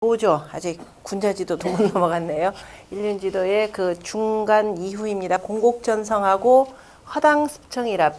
도죠. 아직 군자지도도 못 넘어갔네요. 일륜지도의 그 중간 이후입니다. 공곡전성하고 허당습청이라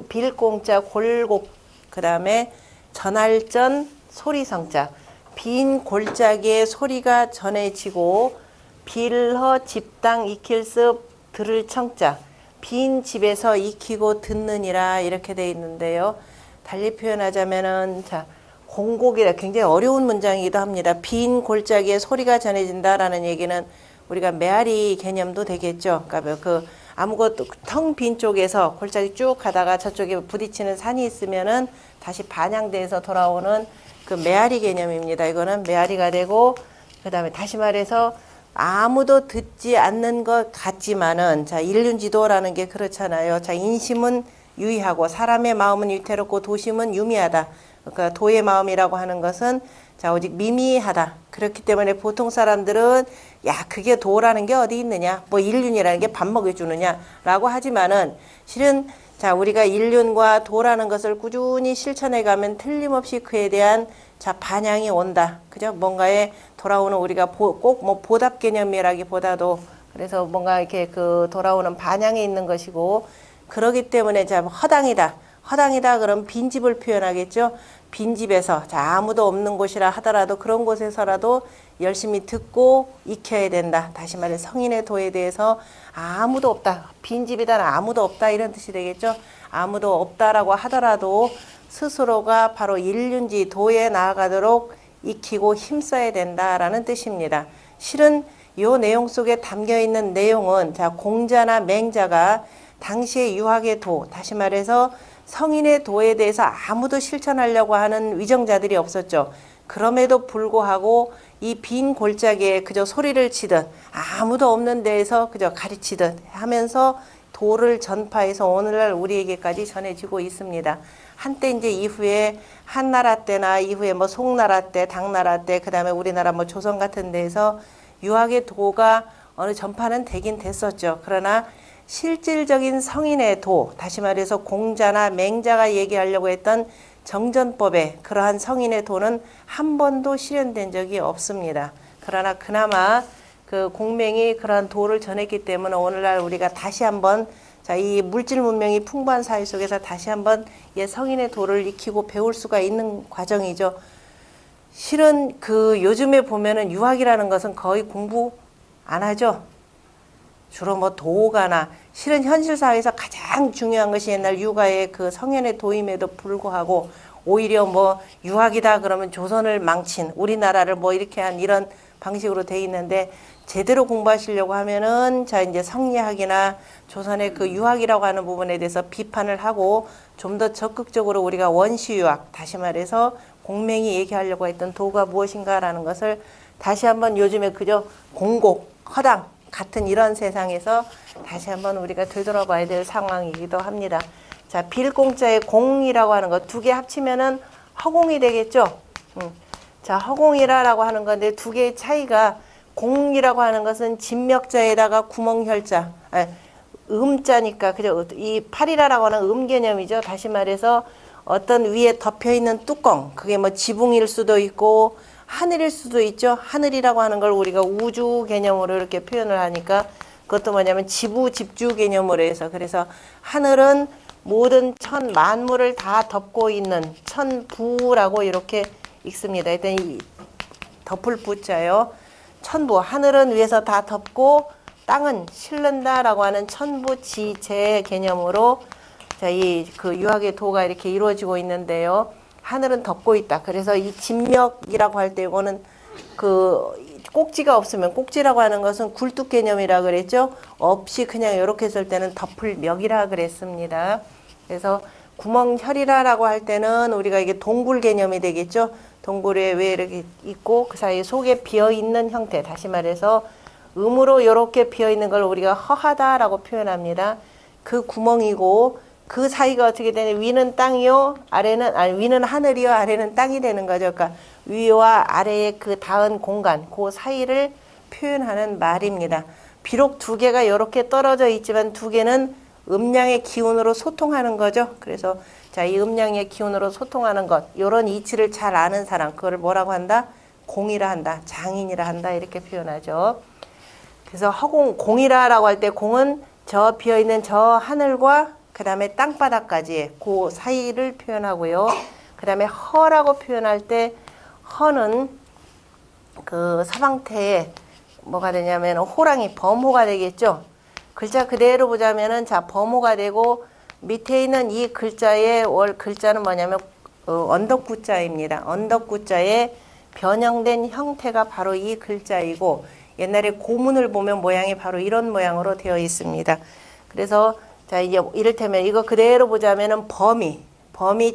빌공자 골곡 그 다음에 전할전 소리성자 빈 골짜기에 소리가 전해지고 빌허 집당 익힐습 들을 청자 빈 집에서 익히고 듣느니라 이렇게 돼 있는데요. 달리 표현하자면은 자 공곡이라 굉장히 어려운 문장이기도 합니다. 빈 골짜기에 소리가 전해진다라는 얘기는 우리가 메아리 개념도 되겠죠. 그러니까 그 아무것도 텅 빈 쪽에서 골짜기 쭉 가다가 저쪽에 부딪히는 산이 있으면은 다시 반향돼서 돌아오는 그 메아리 개념입니다. 이거는 메아리가 되고 그다음에 다시 말해서 아무도 듣지 않는 것 같지만은 자 일륜지도라는 게 그렇잖아요. 자 인심은 유의하고 사람의 마음은 위태롭고 도심은 유미하다. 그러니까 도의 마음이라고 하는 것은 자 오직 미미하다. 그렇기 때문에 보통 사람들은 야 그게 도라는 게 어디 있느냐 뭐 일륜이라는 게 밥 먹여주느냐 라고 하지만은 실은 자 우리가 일륜과 도라는 것을 꾸준히 실천해 가면 틀림없이 그에 대한 자 반향이 온다. 그죠? 뭔가에 돌아오는 우리가 꼭 뭐 보답 개념이라기보다도 그래서 뭔가 이렇게 그 돌아오는 반향이 있는 것이고 그러기 때문에 자 허당이다. 허당이다 그럼 빈집을 표현하겠죠. 빈집에서 자 아무도 없는 곳이라 하더라도 그런 곳에서라도 열심히 듣고 익혀야 된다. 다시 말해 성인의 도에 대해서 아무도 없다. 빈집이다 아무도 없다 이런 뜻이 되겠죠. 아무도 없다라고 하더라도 스스로가 바로 일륜지 도에 나아가도록 익히고 힘써야 된다라는 뜻입니다. 실은 이 내용 속에 담겨있는 내용은 자 공자나 맹자가 당시의 유학의 도 다시 말해서 성인의 도에 대해서 아무도 실천하려고 하는 위정자들이 없었죠. 그럼에도 불구하고 이 빈 골짜기에 그저 소리를 치듯 아무도 없는 데에서 그저 가르치듯 하면서 도를 전파해서 오늘날 우리에게까지 전해지고 있습니다. 한때 이제 이후에 한나라 때나 이후에 뭐 송나라 때, 당나라 때, 그 다음에 우리나라 뭐 조선 같은 데에서 유학의 도가 어느 전파는 되긴 됐었죠. 그러나 실질적인 성인의 도, 다시 말해서 공자나 맹자가 얘기하려고 했던 정전법에 그러한 성인의 도는 한 번도 실현된 적이 없습니다. 그러나 그나마 그 공명이 그러한 도를 전했기 때문에 오늘날 우리가 다시 한번 자, 이 물질 문명이 풍부한 사회 속에서 다시 한번 성인의 도를 익히고 배울 수가 있는 과정이죠. 실은 그 요즘에 보면은 유학이라는 것은 거의 공부 안 하죠. 주로 뭐 도가나 실은 현실 사회에서 가장 중요한 것이 옛날 유가의 그 성현의 도임에도 불구하고 오히려 뭐 유학이다 그러면 조선을 망친 우리나라를 뭐 이렇게 한 이런 방식으로 돼 있는데 제대로 공부하시려고 하면은 자 이제 성리학이나 조선의 그 유학이라고 하는 부분에 대해서 비판을 하고 좀 더 적극적으로 우리가 원시 유학 다시 말해서 공명이 얘기하려고 했던 도가 무엇인가라는 것을 다시 한번 요즘에 그저 공곡 허당 같은 이런 세상에서 다시 한번 우리가 되돌아봐야 될 상황이기도 합니다. 자, 빌공자의 공이라고 하는 것 두 개 합치면은 허공이 되겠죠. 자, 허공이라고 하는 건데 두 개의 차이가 공이라고 하는 것은 진명자에다가 구멍혈자, 음자니까 그죠? 이 팔이라고 하는 개념이죠. 다시 말해서 어떤 위에 덮여 있는 뚜껑, 그게 뭐 지붕일 수도 있고 하늘일 수도 있죠. 하늘이라고 하는 걸 우리가 우주 개념으로 이렇게 표현을 하니까 그것도 뭐냐면 지부, 집주 개념으로 해서 그래서 하늘은 모든 천 만물을 다 덮고 있는 천부라고 이렇게 읽습니다. 일단 이 덮을 부자요. 천부, 하늘은 위에서 다 덮고 땅은 실른다라고 하는 천부지제 개념으로 자, 이 그 유학의 도가 이렇게 이루어지고 있는데요. 하늘은 덮고 있다. 그래서 이 진멱이라고 할 때 이거는 그 꼭지가 없으면 꼭지라고 하는 것은 굴뚝 개념이라 그랬죠. 없이 그냥 이렇게 했을 때는 덮을 멱이라 그랬습니다. 그래서 구멍혈이라고 할 때는 우리가 이게 동굴 개념이 되겠죠. 동굴에 왜 이렇게 있고 그 사이에 속에 비어 있는 형태. 다시 말해서 음으로 이렇게 비어 있는 걸 우리가 허하다라고 표현합니다. 그 구멍이고 그 사이가 어떻게 되냐 위는 땅이요 위는 하늘이요 아래는 땅이 되는 거죠. 그러니까 위와 아래의 그 닿은 공간 그 사이를 표현하는 말입니다. 비록 두 개가 이렇게 떨어져 있지만 두 개는 음양의 기운으로 소통하는 거죠. 그래서 자, 이 음양의 기운으로 소통하는 것 이런 이치를 잘 아는 사람 그걸 뭐라고 한다? 공이라 한다, 장인이라 한다 이렇게 표현하죠. 그래서 허공, 공이라라고 할 때 공은 저 비어있는 저 하늘과 그 다음에 땅바닥까지 그 사이를 표현하고요. 그 다음에 허라고 표현할 때 허는 그 서방태에 뭐가 되냐면 호랑이, 범호가 되겠죠. 글자 그대로 보자면은 자 범호가 되고 밑에 있는 이 글자의 글자는 뭐냐면 언덕구자입니다. 언덕구자의 변형된 형태가 바로 이 글자이고 옛날에 고문을 보면 모양이 바로 이런 모양으로 되어 있습니다. 그래서 자 이제 이를테면 이거 그대로 보자면은 범이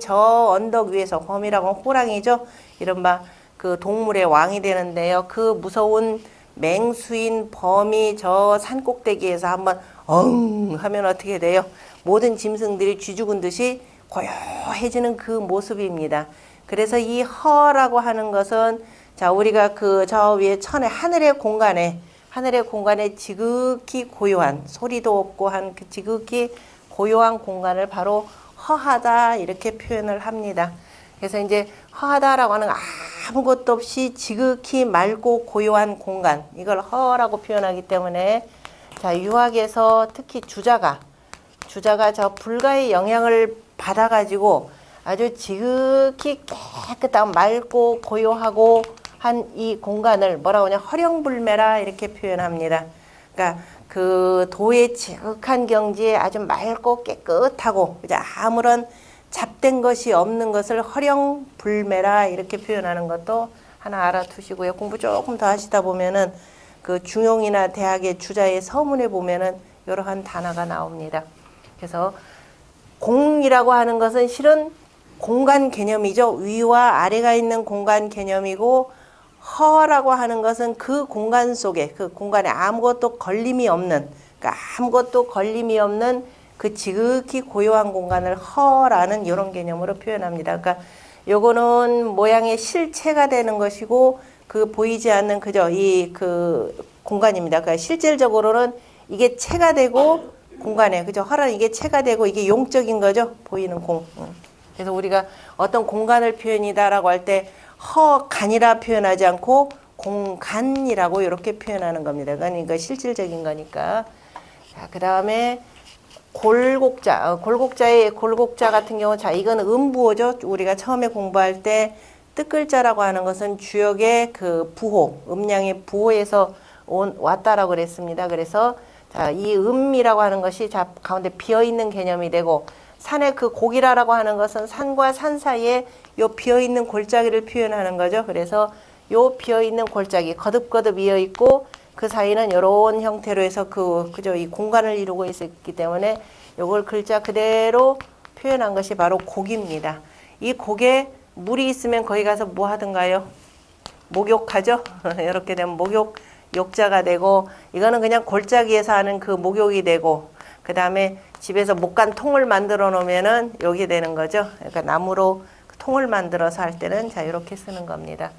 저 언덕 위에서, 범이라고 하면 호랑이죠. 이른바 그 동물의 왕이 되는데요. 그 무서운 맹수인 범이 저 산꼭대기에서 한번 엉 하면 어떻게 돼요? 모든 짐승들이 쥐 죽은 듯이 고요해지는 그 모습입니다. 그래서 이 허라고 하는 것은 자 우리가 그 저 위에 천에 하늘의 공간에 지극히 고요한, 소리도 없고 한 그 지극히 고요한 공간을 바로 허하다 이렇게 표현을 합니다. 그래서 이제 허하다라고 하는 아무것도 없이 지극히 맑고 고요한 공간, 이걸 허라고 표현하기 때문에 자 유학에서 특히 주자가 저 불가의 영향을 받아가지고 아주 지극히 깨끗하고 맑고 고요하고 한 이 공간을 뭐라고 하냐, 허령불매라 이렇게 표현합니다. 그러니까 그 도의 지극한 경지에 아주 맑고 깨끗하고 아무런 잡된 것이 없는 것을 허령불매라 이렇게 표현하는 것도 하나 알아두시고요. 공부 조금 더 하시다 보면은 그 중용이나 대학의 주자의 서문에 보면은 이러한 단어가 나옵니다. 그래서 공이라고 하는 것은 실은 공간 개념이죠. 위와 아래가 있는 공간 개념이고, 허라고 하는 것은 그 공간 속에, 그 공간에 아무것도 걸림이 없는, 그러니까 아무것도 걸림이 없는 그 지극히 고요한 공간을 허라는 이런 개념으로 표현합니다. 그러니까 요거는 모양의 실체가 되는 것이고, 그 보이지 않는 그저 이 그 공간입니다. 그러니까 실질적으로는 이게 체가 되고 공간에, 그죠? 허라는 이게 체가 되고 이게 용적인 거죠. 보이는 공. 그래서 우리가 어떤 공간을 표현이다라고 할 때 허간이라 표현하지 않고 공간이라고 이렇게 표현하는 겁니다. 그러니까 실질적인 거니까. 자, 그 다음에 골곡자. 골곡자 같은 경우, 자, 이건 음부호죠. 우리가 처음에 공부할 때 뜻글자라고 하는 것은 주역의 그 부호, 음량의 부호에서 왔다라고 그랬습니다. 그래서 자, 이 음이라고 하는 것이 자, 가운데 비어있는 개념이 되고, 산의 그 고기라라고 하는 것은 산과 산 사이에 요 비어있는 골짜기를 표현하는 거죠. 그래서 요 비어있는 골짜기, 거듭거듭 이어있고, 그 사이는 이런 형태로 해서 그저 이 공간을 이루고 있었기 때문에 요걸 글자 그대로 표현한 것이 바로 곡입니다. 이 곡에 물이 있으면 거기 가서 뭐 하던가요? 목욕하죠? 이렇게 되면 목욕, 욕자가 되고, 이거는 그냥 골짜기에서 하는 그 목욕이 되고, 그 다음에 집에서 못간 통을 만들어 놓으면은 여기 되는 거죠. 그러니까 나무로 통을 만들어서 할 때는 자, 이렇게 쓰는 겁니다.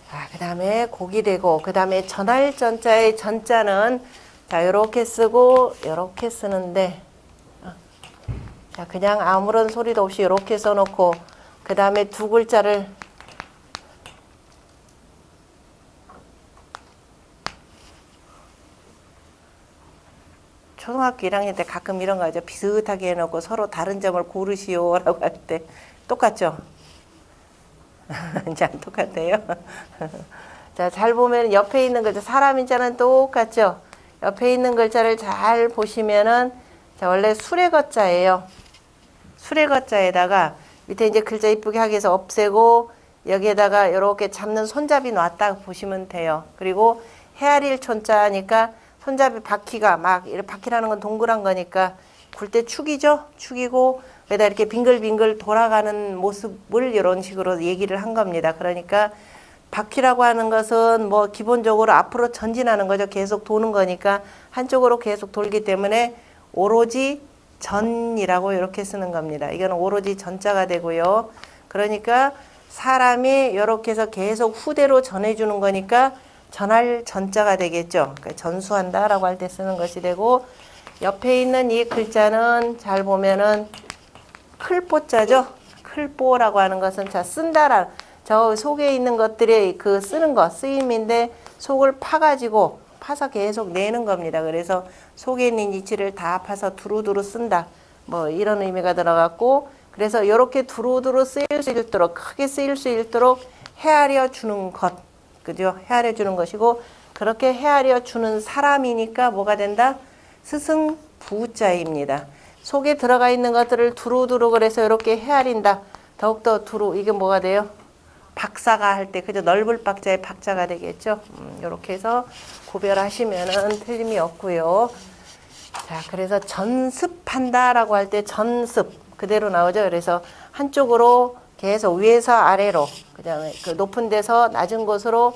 자, 그 다음에 곡이 되고, 그 다음에 전할 전자의 전자는 자, 이렇게 쓰고, 이렇게 쓰는데, 자, 그냥 아무런 소리도 없이 이렇게 써놓고, 그 다음에 두 글자를 초등학교 1학년 때 가끔 이런 거 하죠. 비슷하게 해놓고 서로 다른 점을 고르시오라고 할 때 똑같죠? 이제 안 똑같아요. 자, 잘 보면 옆에 있는 글자, 사람 인자는 똑같죠? 옆에 있는 글자를 잘 보시면은 자, 원래 수레거자예요. 수레거자에다가 밑에 이제 글자 이쁘게 하기 위해서 없애고 여기에다가 이렇게 잡는 손잡이 놨다 보시면 돼요. 그리고 헤아릴 촌자니까 손잡이 바퀴가 막 이렇게 바퀴라는 건 동그란 거니까 굴 때 축이죠. 축이고 여기다 이렇게 빙글빙글 돌아가는 모습을 이런 식으로 얘기를 한 겁니다. 그러니까 바퀴라고 하는 것은 뭐 기본적으로 앞으로 전진하는 거죠. 계속 도는 거니까 한쪽으로 계속 돌기 때문에 오로지 전이라고 이렇게 쓰는 겁니다. 이거는 오로지 전자가 되고요. 그러니까 사람이 이렇게 해서 계속 후대로 전해주는 거니까 전할 전자가 되겠죠. 그러니까 전수한다라고 할 때 쓰는 것이 되고, 옆에 있는 이 글자는 잘 보면은 클뽀자죠. 클뽀라고 하는 것은 자, 쓴다라. 저 속에 있는 것들이 그 쓰는 거, 쓰임인데 속을 파서 계속 내는 겁니다. 그래서 속에 있는 이치를 다 파서 두루두루 쓴다. 뭐 이런 의미가 들어갔고, 그래서 이렇게 두루두루 쓰일 수 있도록, 크게 쓰일 수 있도록 헤아려 주는 것. 그죠? 헤아려 주는 것이고, 그렇게 헤아려 주는 사람이니까 뭐가 된다? 스승부자입니다. 속에 들어가 있는 것들을 두루두루 그래서 이렇게 헤아린다. 더욱더 이게 뭐가 돼요? 박사가 할 때, 그죠? 넓을 박자의 박자가 되겠죠? 이렇게 해서 구별하시면은 틀림이 없고요. 자, 그래서 전습한다라고 할 때 전습 그대로 나오죠. 그래서 한쪽으로 계속 위에서 아래로, 그다음에 그 높은 데서 낮은 곳으로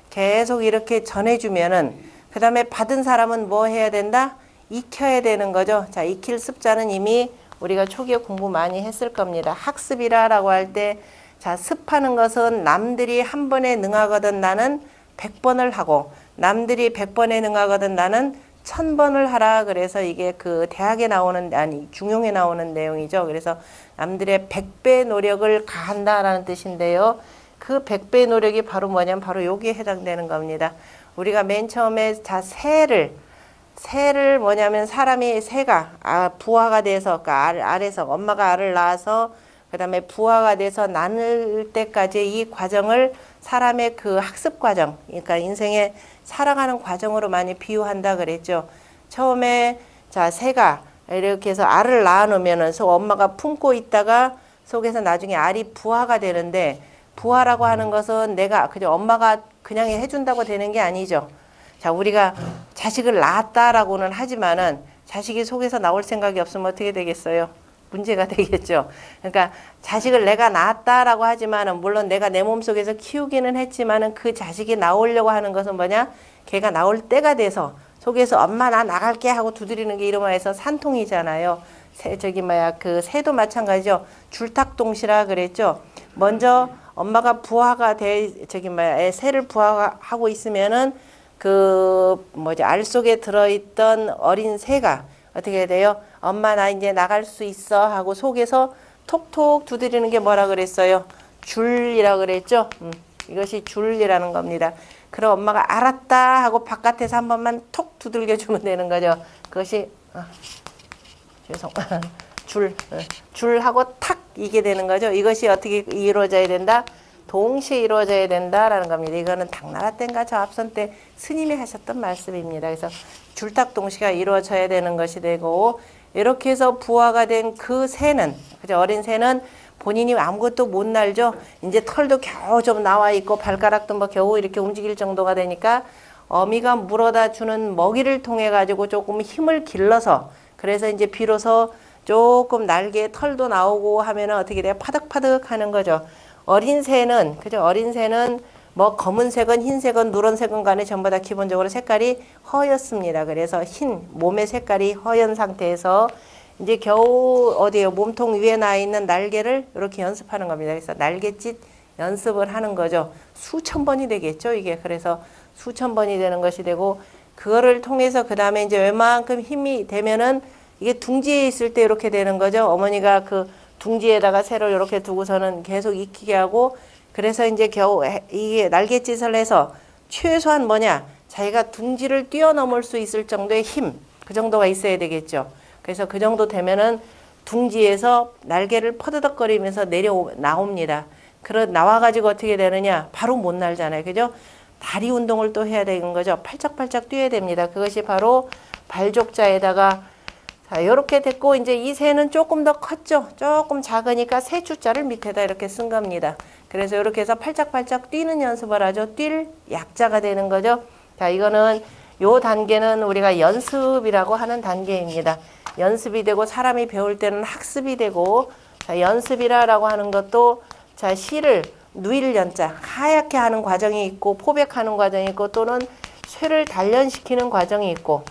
계속 이렇게 전해주면은, 그 다음에 받은 사람은 뭐 해야 된다? 익혀야 되는 거죠. 자, 익힐 습자는 이미 우리가 초기에 공부 많이 했을 겁니다. 학습이라고 할 때, 자, 습하는 것은 남들이 한 번에 능하거든 나는 100번을 하고, 남들이 100번에 능하거든 나는 1000번을 하라. 그래서 이게 그 대학에 나오는, 아니 중용에 나오는 내용이죠. 그래서 남들의 100배 노력을 가한다라는 뜻인데요. 그 100배 노력이 바로 뭐냐면 바로 여기에 해당되는 겁니다. 우리가 맨 처음에 자, 새를 뭐냐면 사람이 새가 부화가 돼서, 그러니까 알에서 엄마가 알을 낳아서 그 다음에 부화가 돼서 나눌 때까지 이 과정을 사람의 그 학습 과정, 그러니까 인생의 살아가는 과정으로 많이 비유한다 그랬죠. 처음에 자, 새가 이렇게 해서 알을 낳아놓으면은 엄마가 품고 있다가 속에서 나중에 알이 부화가 되는데, 부화라고 하는 것은 내가 그저 엄마가 그냥 해준다고 되는 게 아니죠. 자, 우리가 자식을 낳았다라고는 하지만은 자식이 속에서 나올 생각이 없으면 어떻게 되겠어요? 문제가 되겠죠. 그러니까 자식을 내가 낳았다라고 하지만은 물론 내가 내 몸속에서 키우기는 했지만은 그 자식이 나오려고 하는 것은 뭐냐? 걔가 나올 때가 돼서 속에서 엄마 나 나갈게 하고 두드리는 게 이름하여서 산통이잖아요. 그 새도 마찬가지죠. 줄탁동시라 그랬죠. 먼저 엄마가 부화가 새를 부화하고 있으면은 알 속에 들어있던 어린 새가 어떻게 돼요? 엄마 나 이제 나갈 수 있어 하고 속에서 톡톡 두드리는 게 뭐라 그랬어요? 줄이라 그랬죠? 이것이 줄이라는 겁니다. 그럼 엄마가 알았다 하고 바깥에서 한 번만 톡 두들겨 주면 되는 거죠. 그것이 줄하고 탁 이게 되는 거죠. 이것이 어떻게 이루어져야 된다? 동시에 이루어져야 된다라는 겁니다. 이거는 당나라 때인가 저 앞선 때 스님이 하셨던 말씀입니다. 그래서 줄탁동시가 이루어져야 되는 것이 되고, 이렇게 해서 부화가 된 그 새는, 그죠? 어린 새는 본인이 아무것도 못 날죠. 이제 털도 겨우 좀 나와 있고 발가락도 뭐 겨우 이렇게 움직일 정도가 되니까 어미가 물어다 주는 먹이를 통해 가지고 조금 힘을 길러서, 그래서 이제 비로소 조금 날개에 털도 나오고 하면은 어떻게 돼요? 파득파득 하는 거죠. 어린 새는, 그죠? 어린 새는 뭐 검은색은 흰색은 누런색은 간에 전부 다 기본적으로 색깔이 허였습니다. 그래서 몸의 색깔이 허연 상태에서 이제 겨우 어디에요? 몸통 위에 나 있는 날개를 이렇게 연습하는 겁니다. 그래서 날갯짓 연습을 하는 거죠. 수천 번이 되겠죠, 이게. 그래서 수천 번이 되는 것이 되고, 그거를 통해서 그 다음에 이제 웬만큼 힘이 되면은 이게 둥지에 있을 때 이렇게 되는 거죠. 어머니가 그 둥지에다가 새를 이렇게 두고서는 계속 익히게 하고, 그래서 이제 겨우 이게 날갯짓을 해서 최소한 뭐냐? 자기가 둥지를 뛰어넘을 수 있을 정도의 힘, 그 정도가 있어야 되겠죠. 그래서 그 정도 되면은 둥지에서 날개를 퍼드덕거리면서 나옵니다. 나와가지고 어떻게 되느냐? 바로 못 날잖아요. 그죠? 다리 운동을 또 해야 되는 거죠. 팔짝팔짝 뛰어야 됩니다. 그것이 바로 발족자에다가, 자, 이렇게 됐고, 이제 이 새는 조금 더 컸죠. 조금 작으니까 새 주자를 밑에다 이렇게 쓴 겁니다. 그래서 이렇게 해서 팔짝팔짝 뛰는 연습을 하죠. 뛸 약자가 되는 거죠. 자, 이거는 요 단계는 우리가 연습이라고 하는 단계입니다. 연습이 되고 사람이 배울 때는 학습이 되고, 자, 연습이라고 하는 것도 자, 실을 누일 연자 하얗게 하는 과정이 있고, 포백하는 과정이 있고, 또는 쇠를 단련시키는 과정이 있고,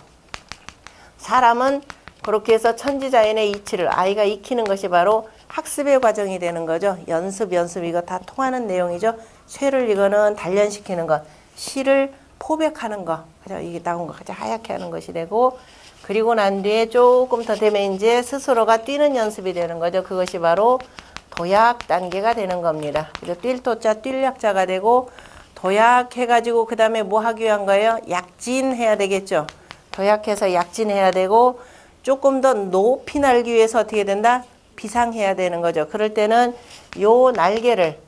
사람은 그렇게 해서 천지자연의 이치를 아이가 익히는 것이 바로 학습의 과정이 되는 거죠. 연습 이거 다 통하는 내용이죠. 쇠를 이거는 단련시키는 것, 실을 포백하는 것, 그죠? 이게 나온 거 가장 하얗게 하는 것이 되고, 그리고 난 뒤에 조금 더 되면 이제 스스로가 뛰는 연습이 되는 거죠. 그것이 바로 도약 단계가 되는 겁니다. 그래서 띨토자 띨약자가 되고 도약해가지고 그 다음에 뭐 하기 위한 거예요? 약진해야 되겠죠. 도약해서 약진해야 되고 조금 더 높이 날기 위해서 어떻게 된다? 비상해야 되는 거죠. 그럴 때는 요 날개를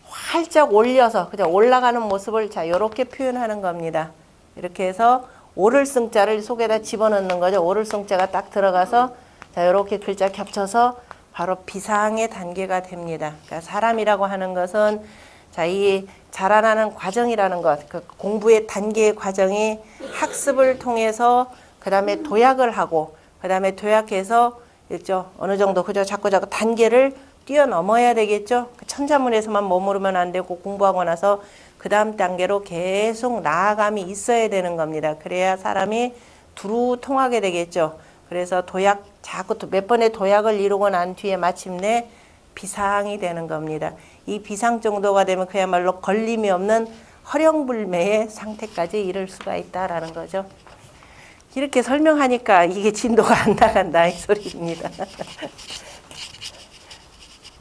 활짝 올려서 그냥 올라가는 모습을 자 요렇게 표현하는 겁니다. 이렇게 해서 오를승자를 속에다 집어넣는 거죠. 오를승자가 딱 들어가서 자 요렇게 글자 겹쳐서 바로 비상의 단계가 됩니다. 그러니까 사람이라고 하는 것은 자 이 자라나는 과정이라는 것, 그 공부의 단계의 과정이 학습을 통해서 그 다음에 도약을 하고 그 다음에 도약해서 있죠. 어느 정도 그죠? 자꾸 단계를 뛰어넘어야 되겠죠. 천자문에서만 머무르면 안 되고 공부하고 나서 그 다음 단계로 계속 나아감이 있어야 되는 겁니다. 그래야 사람이 두루 통하게 되겠죠. 그래서 도약 자꾸 몇 번의 도약을 이루고 난 뒤에 마침내 비상이 되는 겁니다. 이 비상 정도가 되면 그야말로 걸림이 없는 허령불매의 상태까지 이를 수가 있다라는 거죠. 이렇게 설명하니까 이게 진도가 안 나간다 이 소리입니다.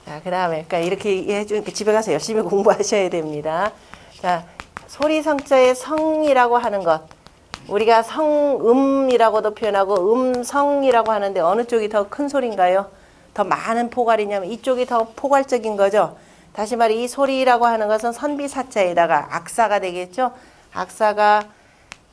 자, 그 다음에 그러니까 이렇게 해주니까 집에 가서 열심히 공부하셔야 됩니다. 자, 소리성자의 성이라고 하는 것, 우리가 성음이라고도 표현하고 음성이라고 하는데 어느 쪽이 더 큰 소리인가요? 더 많은 포괄이냐면 이쪽이 더 포괄적인 거죠. 다시 말해 이 소리라고 하는 것은 선비사자에다가 악사가 되겠죠. 악사가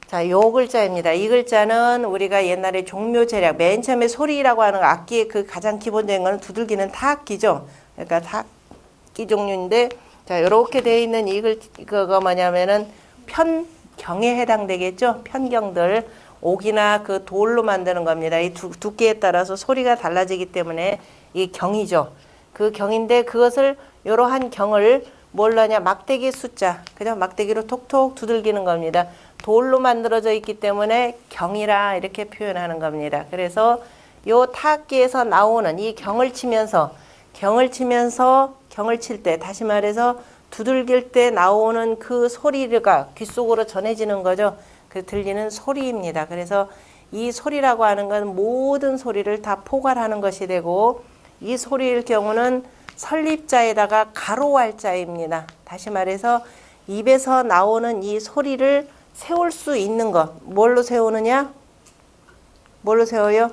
자, 요 글자입니다. 이 글자는 우리가 옛날에 종묘제략 맨 처음에 소리라고 하는 악기의 그 가장 기본적인 거는 두들기는 타악기죠. 그러니까 타악기 종류인데 자, 요렇게 되어 있는 이 그거 뭐냐면은 편경에 해당되겠죠. 편경들 옥이나 그 돌로 만드는 겁니다. 이 두께에 따라서 소리가 달라지기 때문에 이 경이죠. 그 경인데 그것을 이러한 경을 뭘로 하냐? 막대기 숫자. 그냥 막대기로 톡톡 두들기는 겁니다. 돌로 만들어져 있기 때문에 경이라 이렇게 표현하는 겁니다. 그래서 요 타악기에서 나오는 이 경을 치면서 경을 칠 때 다시 말해서 두들길 때 나오는 그 소리가 귓속으로 전해지는 거죠. 그 들리는 소리입니다. 그래서 이 소리라고 하는 건 모든 소리를 다 포괄하는 것이 되고 이 소리일 경우는 설립자에다가 가로할자입니다. 다시 말해서 입에서 나오는 이 소리를 세울 수 있는 것. 뭘로 세우느냐? 뭘로 세워요?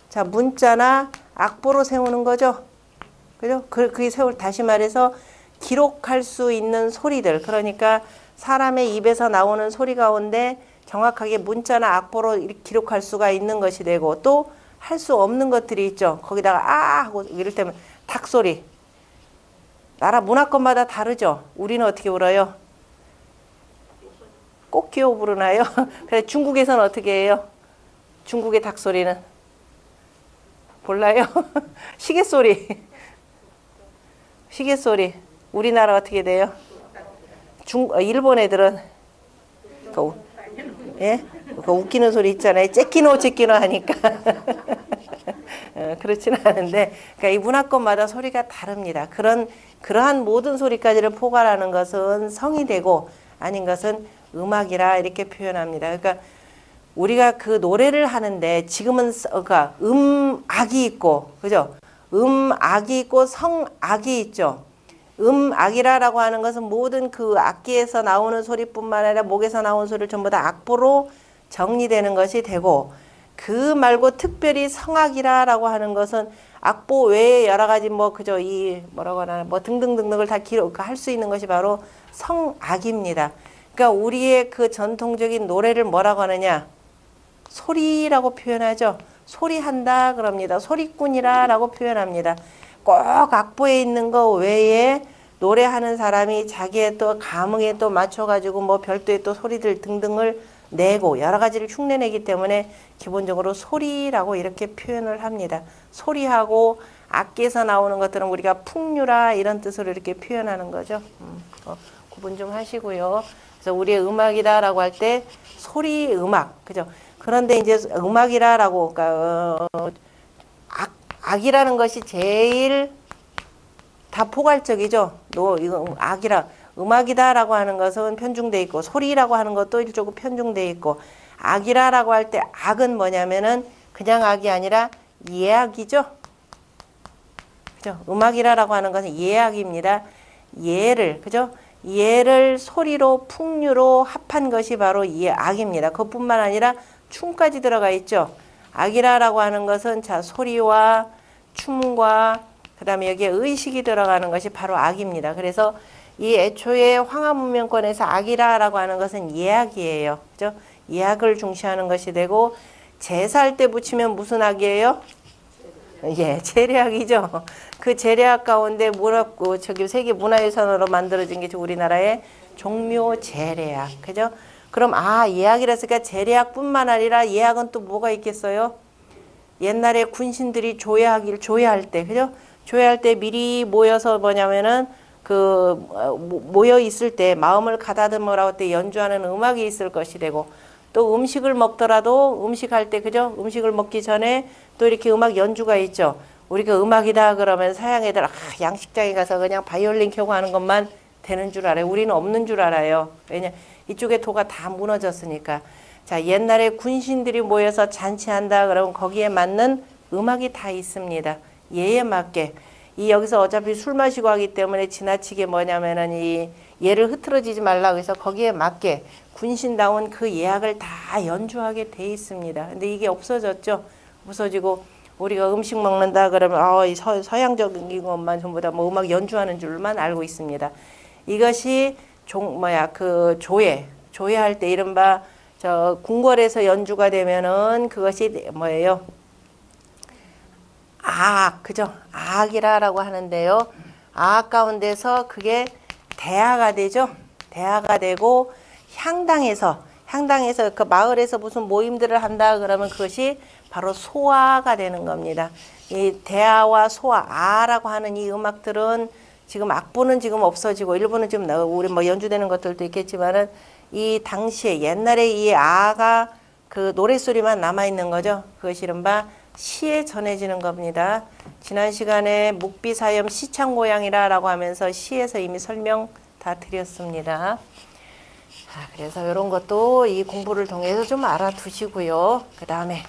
자, 문자나 악보로 세우는 거죠. 그죠? 그게 다시 말해서 기록할 수 있는 소리들. 그러니까 사람의 입에서 나오는 소리 가운데 정확하게 문자나 악보로 기록할 수가 있는 것이 되고 또 할 수 없는 것들이 있죠. 거기다가 아 하고 이럴 때면 닭소리. 나라 문화권마다 다르죠. 우리는 어떻게 울어요? 꽃기호 부르나요? 그래 중국에서는 어떻게 해요? 중국의 닭소리는 몰라요? 시계소리. 시계소리. 우리나라 어떻게 돼요? 일본 애들은 예? 그 웃기는 소리 있잖아요. 째끼노 하니까. 그렇지는 않은데, 그러니까 이 문화권마다 소리가 다릅니다. 그러한 모든 소리까지를 포괄하는 것은 성이 되고, 아닌 것은 음악이라 이렇게 표현합니다. 그러니까 우리가 그 노래를 하는데 지금은 그러니까 음악이 있고, 그죠? 음악이 있고 성악이 있죠. 음악이라고 하는 것은 모든 그 악기에서 나오는 소리뿐만 아니라 목에서 나오는 소리를 전부 다 악보로 정리되는 것이 되고 그 말고 특별히 성악이라고 하는 것은 악보 외에 여러 가지 뭐 그저 이 뭐라고 하나 뭐 등등등등을 다 기록할 수 있는 것이 바로 성악입니다. 그러니까 우리의 그 전통적인 노래를 뭐라고 하느냐? 소리라고 표현하죠. 소리한다 그럽니다. 소리꾼이라고 표현합니다. 꼭 악보에 있는 거 외에 노래하는 사람이 자기의 또 감흥에 또 맞춰가지고 뭐 별도의 또 소리들 등등을 내고 여러 가지를 흉내내기 때문에 기본적으로 소리라고 이렇게 표현을 합니다. 소리하고 악기에서 나오는 것들은 우리가 풍류라 이런 뜻으로 이렇게 표현하는 거죠. 구분 좀 하시고요. 그래서 우리의 음악이다라고 할 때 소리 음악, 그죠? 그런데 이제 음악이라고 그러니까 악이라는 것이 제일 다 포괄적이죠. 이거 음악이다라고 하는 것은 편중돼 있고 소리라고 하는 것도 일종의 편중돼 있고 악이라고 할 때 악은 뭐냐면은 그냥 악이 아니라 예악이죠. 그죠? 음악이라고 하는 것은 예악입니다. 예를, 그죠? 예를 소리로 풍류로 합한 것이 바로 예악입니다. 그것뿐만 아니라 춤까지 들어가 있죠. 악이라고 하는 것은 자 소리와 춤과 그다음에 여기에 의식이 들어가는 것이 바로 악입니다. 그래서 이 애초에 황하문명권에서 악이라고 하는 것은 예악이에요. 그죠? 예악을 중시하는 것이 되고 제사할 때 붙이면 무슨 악이에요? 예, 재래악이죠. 그 재래악 가운데 뭐라고 저기 세계 문화유산으로 만들어진 게 우리나라의 종묘 재래악. 그죠? 그럼 예악이랬으니까 재래악뿐만 아니라 예악은 또 뭐가 있겠어요? 옛날에 군신들이 조회할 때, 그죠? 조회할 때 미리 모여서 뭐냐면은 모여 있을 때 마음을 가다듬으라고 할 때 연주하는 음악이 있을 것이 되고 또 음식을 먹더라도 음식할 때, 그죠? 음식을 먹기 전에 또 이렇게 음악 연주가 있죠. 우리가 음악이다 그러면 서양 애들 양식장에 가서 그냥 바이올린 켜고 하는 것만 되는 줄 알아요. 우리는 없는 줄 알아요. 왜냐 이쪽에 도가 다 무너졌으니까. 자, 옛날에 군신들이 모여서 잔치한다 그러면 거기에 맞는 음악이 다 있습니다. 예에 맞게. 여기서 어차피 술 마시고 하기 때문에 지나치게 뭐냐면은 예를 흐트러지지 말라고 해서 거기에 맞게 군신다운 그 예악을 다 연주하게 돼 있습니다. 근데 이게 없어졌죠. 없어지고 우리가 음식 먹는다 그러면 서양적인 것만 전부 다 뭐 음악 연주하는 줄만 알고 있습니다. 이것이 조회할 때 이른바 저 궁궐에서 연주가 되면은 그것이 뭐예요? 그죠? 악이라고 하는데요. 악 가운데서 그게 대하가 되죠. 대하가 되고 향당에서 그 마을에서 무슨 모임들을 한다 그러면 그것이 바로 소아가 되는 겁니다. 이 대하와 소아, 아라고 하는 이 음악들은 지금 악보는 지금 없어지고 일부는 지금 우리 뭐 연주되는 것들도 있겠지만은 이 당시에 옛날에 이 아가 그 노랫소리만 남아 있는 거죠. 그것이 이른바 시에 전해지는 겁니다. 지난 시간에 묵비사염 시창고양이라고 하면서 시에서 이미 설명 다 드렸습니다. 그래서 이런 것도 이 공부를 통해서 좀 알아두시고요. 그 다음에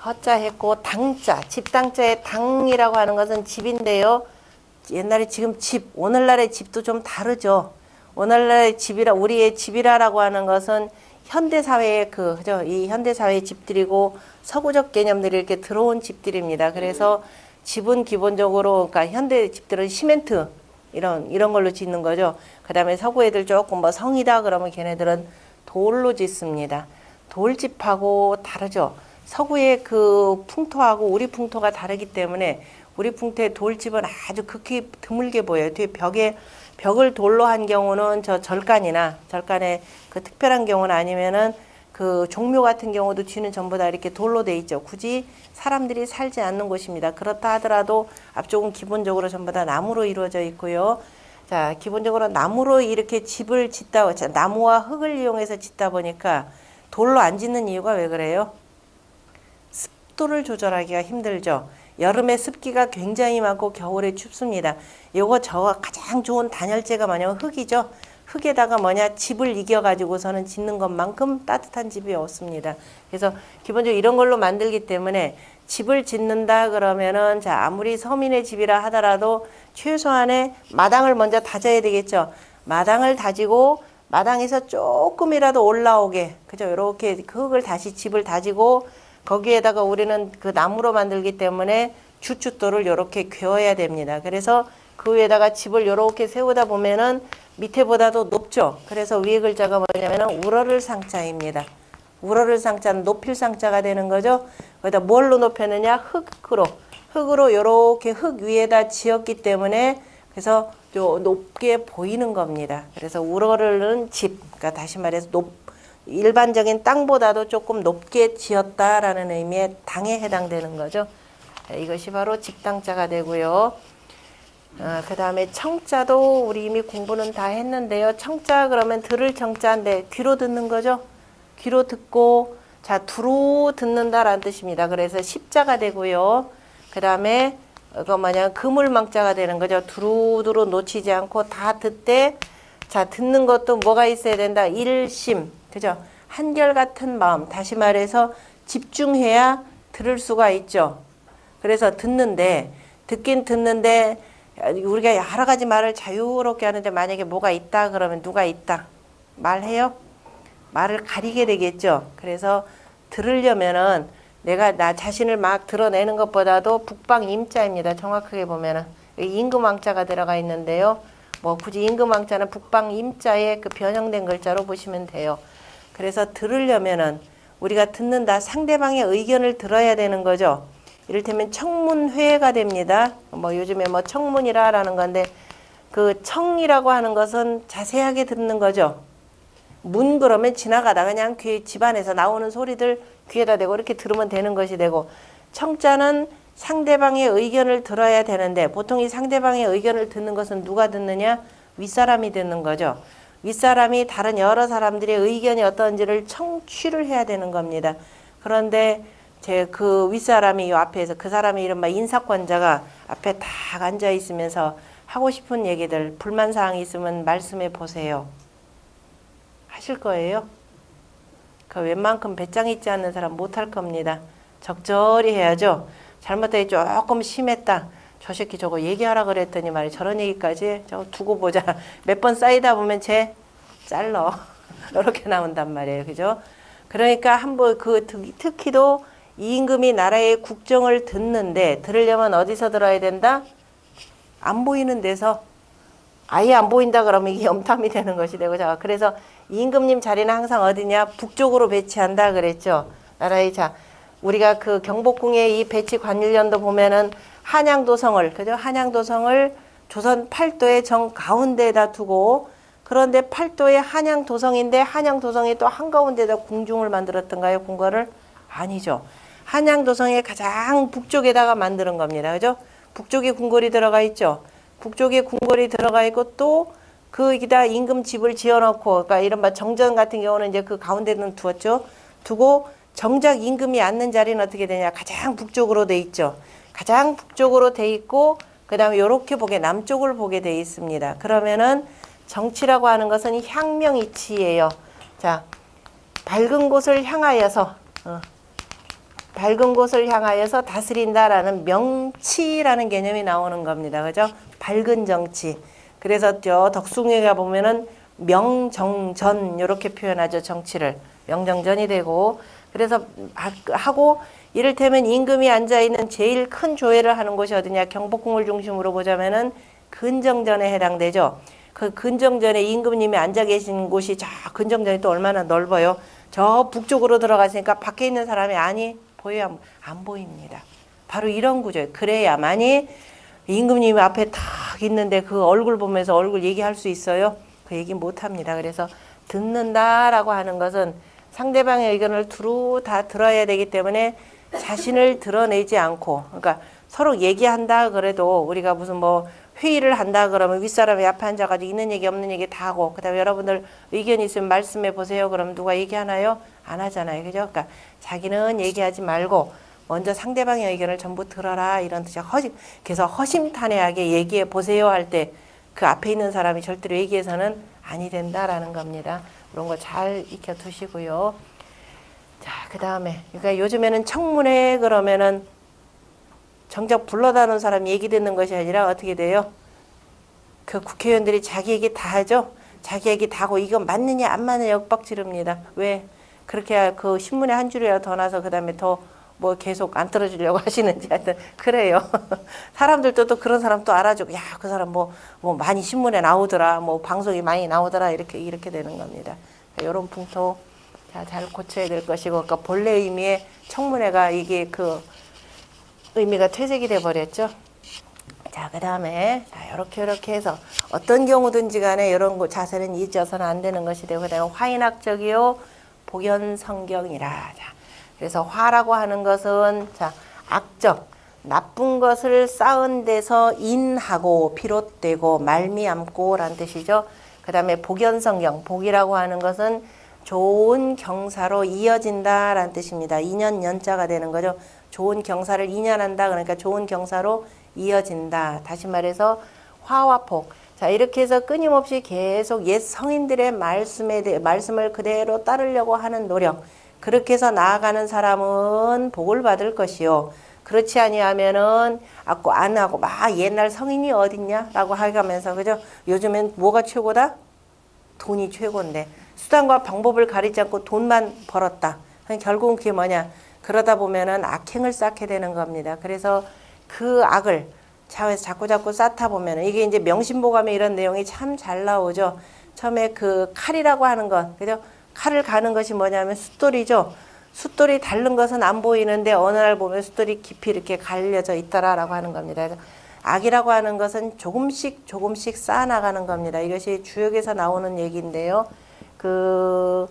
허자 했고 당자, 집당자의 당이라고 하는 것은 집인데요. 옛날에 지금 집, 오늘날의 집도 좀 다르죠. 오늘날의 우리의 집이라고 하는 것은 현대사회의 그죠? 이 현대사회의 집들이고 서구적 개념들이 이렇게 들어온 집들입니다. 그래서 집은 기본적으로, 그러니까 현대 집들은 시멘트, 이런 걸로 짓는 거죠. 그 다음에 서구 애들 조금 뭐 성이다 그러면 걔네들은 돌로 짓습니다. 돌집하고 다르죠. 서구의 그 풍토하고 우리 풍토가 다르기 때문에 우리 풍토의 돌집은 아주 극히 드물게 보여요. 뒤에 벽을 돌로 한 경우는 저 절간에 그 특별한 경우는 아니면은 그 종묘 같은 경우도 뒤는 전부 다 이렇게 돌로 돼 있죠. 굳이 사람들이 살지 않는 곳입니다. 그렇다 하더라도 앞쪽은 기본적으로 전부 다 나무로 이루어져 있고요. 자, 기본적으로 나무로 이렇게 집을 짓다, 나무와 흙을 이용해서 짓다 보니까 돌로 안 짓는 이유가 왜 그래요? 습도를 조절하기가 힘들죠. 여름에 습기가 굉장히 많고 겨울에 춥습니다. 요거 가장 좋은 단열재가 뭐냐면 흙이죠. 흙에다가 집을 이겨가지고서는 짓는 것만큼 따뜻한 집이 없습니다. 그래서 기본적으로 이런 걸로 만들기 때문에 집을 짓는다 그러면은 자, 아무리 서민의 집이라 하더라도 최소한의 마당을 먼저 다져야 되겠죠. 마당을 다지고 마당에서 조금이라도 올라오게, 그죠? 이렇게 그 흙을 다시 집을 다지고 거기에다가 우리는 그 나무로 만들기 때문에 주춧돌을 이렇게 괴어야 됩니다. 그래서 그 위에다가 집을 이렇게 세우다 보면은 밑에보다도 높죠. 그래서 위에 글자가 뭐냐면은 우러를 상자입니다. 우러를 상자는 높일 상자가 되는 거죠. 거기다 뭘로 높였느냐? 흙으로 이렇게 흙 위에다 지었기 때문에 그래서 좀 높게 보이는 겁니다. 그래서 우러를은 집, 그러니까 다시 말해서 일반적인 땅보다도 조금 높게 지었다라는 의미의 당에 해당되는 거죠. 이것이 바로 집당자가 되고요. 그 다음에 청자도 우리 이미 공부는 다 했는데요. 청자 그러면 들을 청자인데 귀로 듣는 거죠. 귀로 듣고 자 두루 듣는다라는 뜻입니다. 그래서 십자가 되고요. 그 다음에 이거 그물망자가 되는 거죠. 두루두루 놓치지 않고 다 듣되 자 듣는 것도 뭐가 있어야 된다. 일심, 그죠? 한결같은 마음. 다시 말해서 집중해야 들을 수가 있죠. 그래서 듣는데 듣긴 듣는데 우리가 여러 가지 말을 자유롭게 하는데 만약에 뭐가 있다 그러면 누가 있다 말해요? 말을 가리게 되겠죠. 그래서 들으려면은 내가 나 자신을 막 드러내는 것보다도 북방 임자입니다. 정확하게 보면은 임금왕자가 들어가 있는데요. 뭐 굳이 임금왕자는 북방 임자의 그 변형된 글자로 보시면 돼요. 그래서 들으려면은 우리가 듣는다 상대방의 의견을 들어야 되는 거죠. 이를테면 청문회가 됩니다. 뭐 요즘에 뭐 청문이라라는 건데 그 청이라고 하는 것은 자세하게 듣는 거죠. 문 그러면 지나가다 그냥 귀 집안에서 나오는 소리들 귀에다 대고 이렇게 들으면 되는 것이 되고 청자는 상대방의 의견을 들어야 되는데 보통 이 상대방의 의견을 듣는 것은 누가 듣느냐? 윗사람이 듣는 거죠. 윗사람이 다른 여러 사람들의 의견이 어떤지를 청취를 해야 되는 겁니다. 그런데 제 그 윗사람이 이 앞에서 그 사람이 이른바 인사권자가 앞에 딱 앉아 있으면서 하고 싶은 얘기들 불만사항이 있으면 말씀해 보세요. 하실 거예요? 그 웬만큼 배짱 있지 않는 사람 못할 겁니다. 적절히 해야죠. 잘못되게 조금 심했다. 저 새끼 저거 얘기하라 그랬더니 말이 저런 얘기까지 저거 두고 보자. 몇 번 쌓이다 보면 쟤 잘러. 이렇게 나온단 말이에요. 그죠? 그러니까 한번 그 특히도 임금이 나라의 국정을 듣는데 들으려면 어디서 들어야 된다? 안 보이는 데서 아예 안 보인다 그러면 이게 염탐이 되는 것이 되고 자 그래서 임금님 자리는 항상 어디냐? 북쪽으로 배치한다 그랬죠. 나라의 자 우리가 그 경복궁의 이 배치 관일년도 보면은 한양도성을 그죠? 한양도성을 조선 팔도의 정 가운데에다 두고 그런데 팔도의 한양도성인데 한양도성이 또 한가운데다 궁중을 만들었던가요? 궁궐을? 아니죠. 한양도성의 가장 북쪽에다가 만드는 겁니다. 그죠? 북쪽에 궁궐이 들어가 있죠. 북쪽에 궁궐이 들어가 있고 또 거기다 임금 집을 지어놓고 그러니까 이른바 정전 같은 경우는 이제 그 가운데는 두었죠. 두고 정작 임금이 앉는 자리는 어떻게 되냐? 가장 북쪽으로 돼 있죠. 가장 북쪽으로 돼 있고 그다음에 이렇게 보게 남쪽을 보게 돼 있습니다. 그러면은 정치라고 하는 것은 향명이치예요. 자, 밝은 곳을 향하여서 밝은 곳을 향하여서 다스린다라는 명치라는 개념이 나오는 겁니다. 그죠? 밝은 정치. 그래서 저 덕숭이가 보면은 명정전 이렇게 표현하죠. 정치를. 명정전이 되고 그래서 하고 이를테면 임금이 앉아있는 제일 큰 조회를 하는 곳이 어디냐. 경복궁을 중심으로 보자면은 근정전에 해당되죠. 그 근정전에 임금님이 앉아 계신 곳이 저 근정전이 또 얼마나 넓어요. 저 북쪽으로 들어갔으니까 밖에 있는 사람이 아니 보여요? 안 보입니다. 바로 이런 구조예요. 그래야만이 임금님이 앞에 딱 있는데 그 얼굴 보면서 얼굴 얘기할 수 있어요? 그 얘기 못합니다. 그래서 듣는다라고 하는 것은 상대방의 의견을 두루 다 들어야 되기 때문에 자신을 드러내지 않고 그러니까 서로 얘기한다 그래도 우리가 무슨 뭐 회의를 한다 그러면 윗사람이 앞에 앉아가지고 있는 얘기 없는 얘기 다 하고 그 다음에 여러분들 의견이 있으면 말씀해 보세요. 그럼 누가 얘기하나요? 안 하잖아요. 그죠? 그러니까 자기는 얘기하지 말고 먼저 상대방의 의견을 전부 들어라 이런 뜻이야. 그래서 허심탄회하게 얘기해 보세요 할 때 그 앞에 있는 사람이 절대로 얘기해서는 아니 된다라는 겁니다. 그런 거 잘 익혀 두시고요. 자, 그 다음에 그러니까 요즘에는 청문회 그러면은 정작 불러다 놓은 사람 얘기 듣는 것이 아니라 어떻게 돼요? 그 국회의원들이 자기 얘기 다 하죠. 자기 얘기 다 하고 이거 맞느냐 안 맞느냐 윽박 지릅니다. 왜? 그렇게 그 신문에 한 줄이라도 더 나서 그 다음에 더 뭐 계속 안 떨어지려고 하시는지 하여튼 그래요. 사람들도 또 그런 사람 또 알아주고 야, 그 사람 뭐 많이 신문에 나오더라. 뭐 방송이 많이 나오더라. 이렇게 되는 겁니다. 이런 풍토 잘 고쳐야 될 것이고 그러니까 본래 의미의 청문회가 이게 그 의미가 퇴색이 돼 버렸죠. 자, 그 다음에 이렇게 해서 어떤 경우든지 간에 이런 자세는 잊어서는 안 되는 것이 되고 그다음에 화인학적이요 복연성경이라. 자, 그래서 화라고 하는 것은 자 악적 나쁜 것을 쌓은 데서 인하고 비롯되고 말미암고라는 뜻이죠. 그 다음에 복연성경 복이라고 하는 것은 좋은 경사로 이어진다라는 뜻입니다. 인연 연자가 되는 거죠. 좋은 경사를 인연한다. 그러니까 좋은 경사로 이어진다. 다시 말해서 화와 복. 자, 이렇게 해서 끊임없이 계속 옛 성인들의 말씀을 그대로 따르려고 하는 노력. 그렇게 해서 나아가는 사람은 복을 받을 것이요. 그렇지 아니하면은 아고 안 하고 막 옛날 성인이 어딨냐라고 하면서 그죠? 요즘엔 뭐가 최고다? 돈이 최고인데 수단과 방법을 가리지 않고 돈만 벌었다. 결국은 그게 뭐냐? 그러다 보면은 악행을 쌓게 되는 겁니다. 그래서 그 악을 자꾸 쌓다 보면은 이게 이제 명심보감에 이런 내용이 참 잘 나오죠. 처음에 그 칼이라고 하는 것, 그죠? 칼을 가는 것이 뭐냐면 숫돌이죠. 숫돌이 닳는 것은 안 보이는데 어느 날 보면 숫돌이 깊이 이렇게 갈려져 있더라라고 하는 겁니다. 악이라고 하는 것은 조금씩 쌓아나가는 겁니다. 이것이 주역에서 나오는 얘기인데요. 그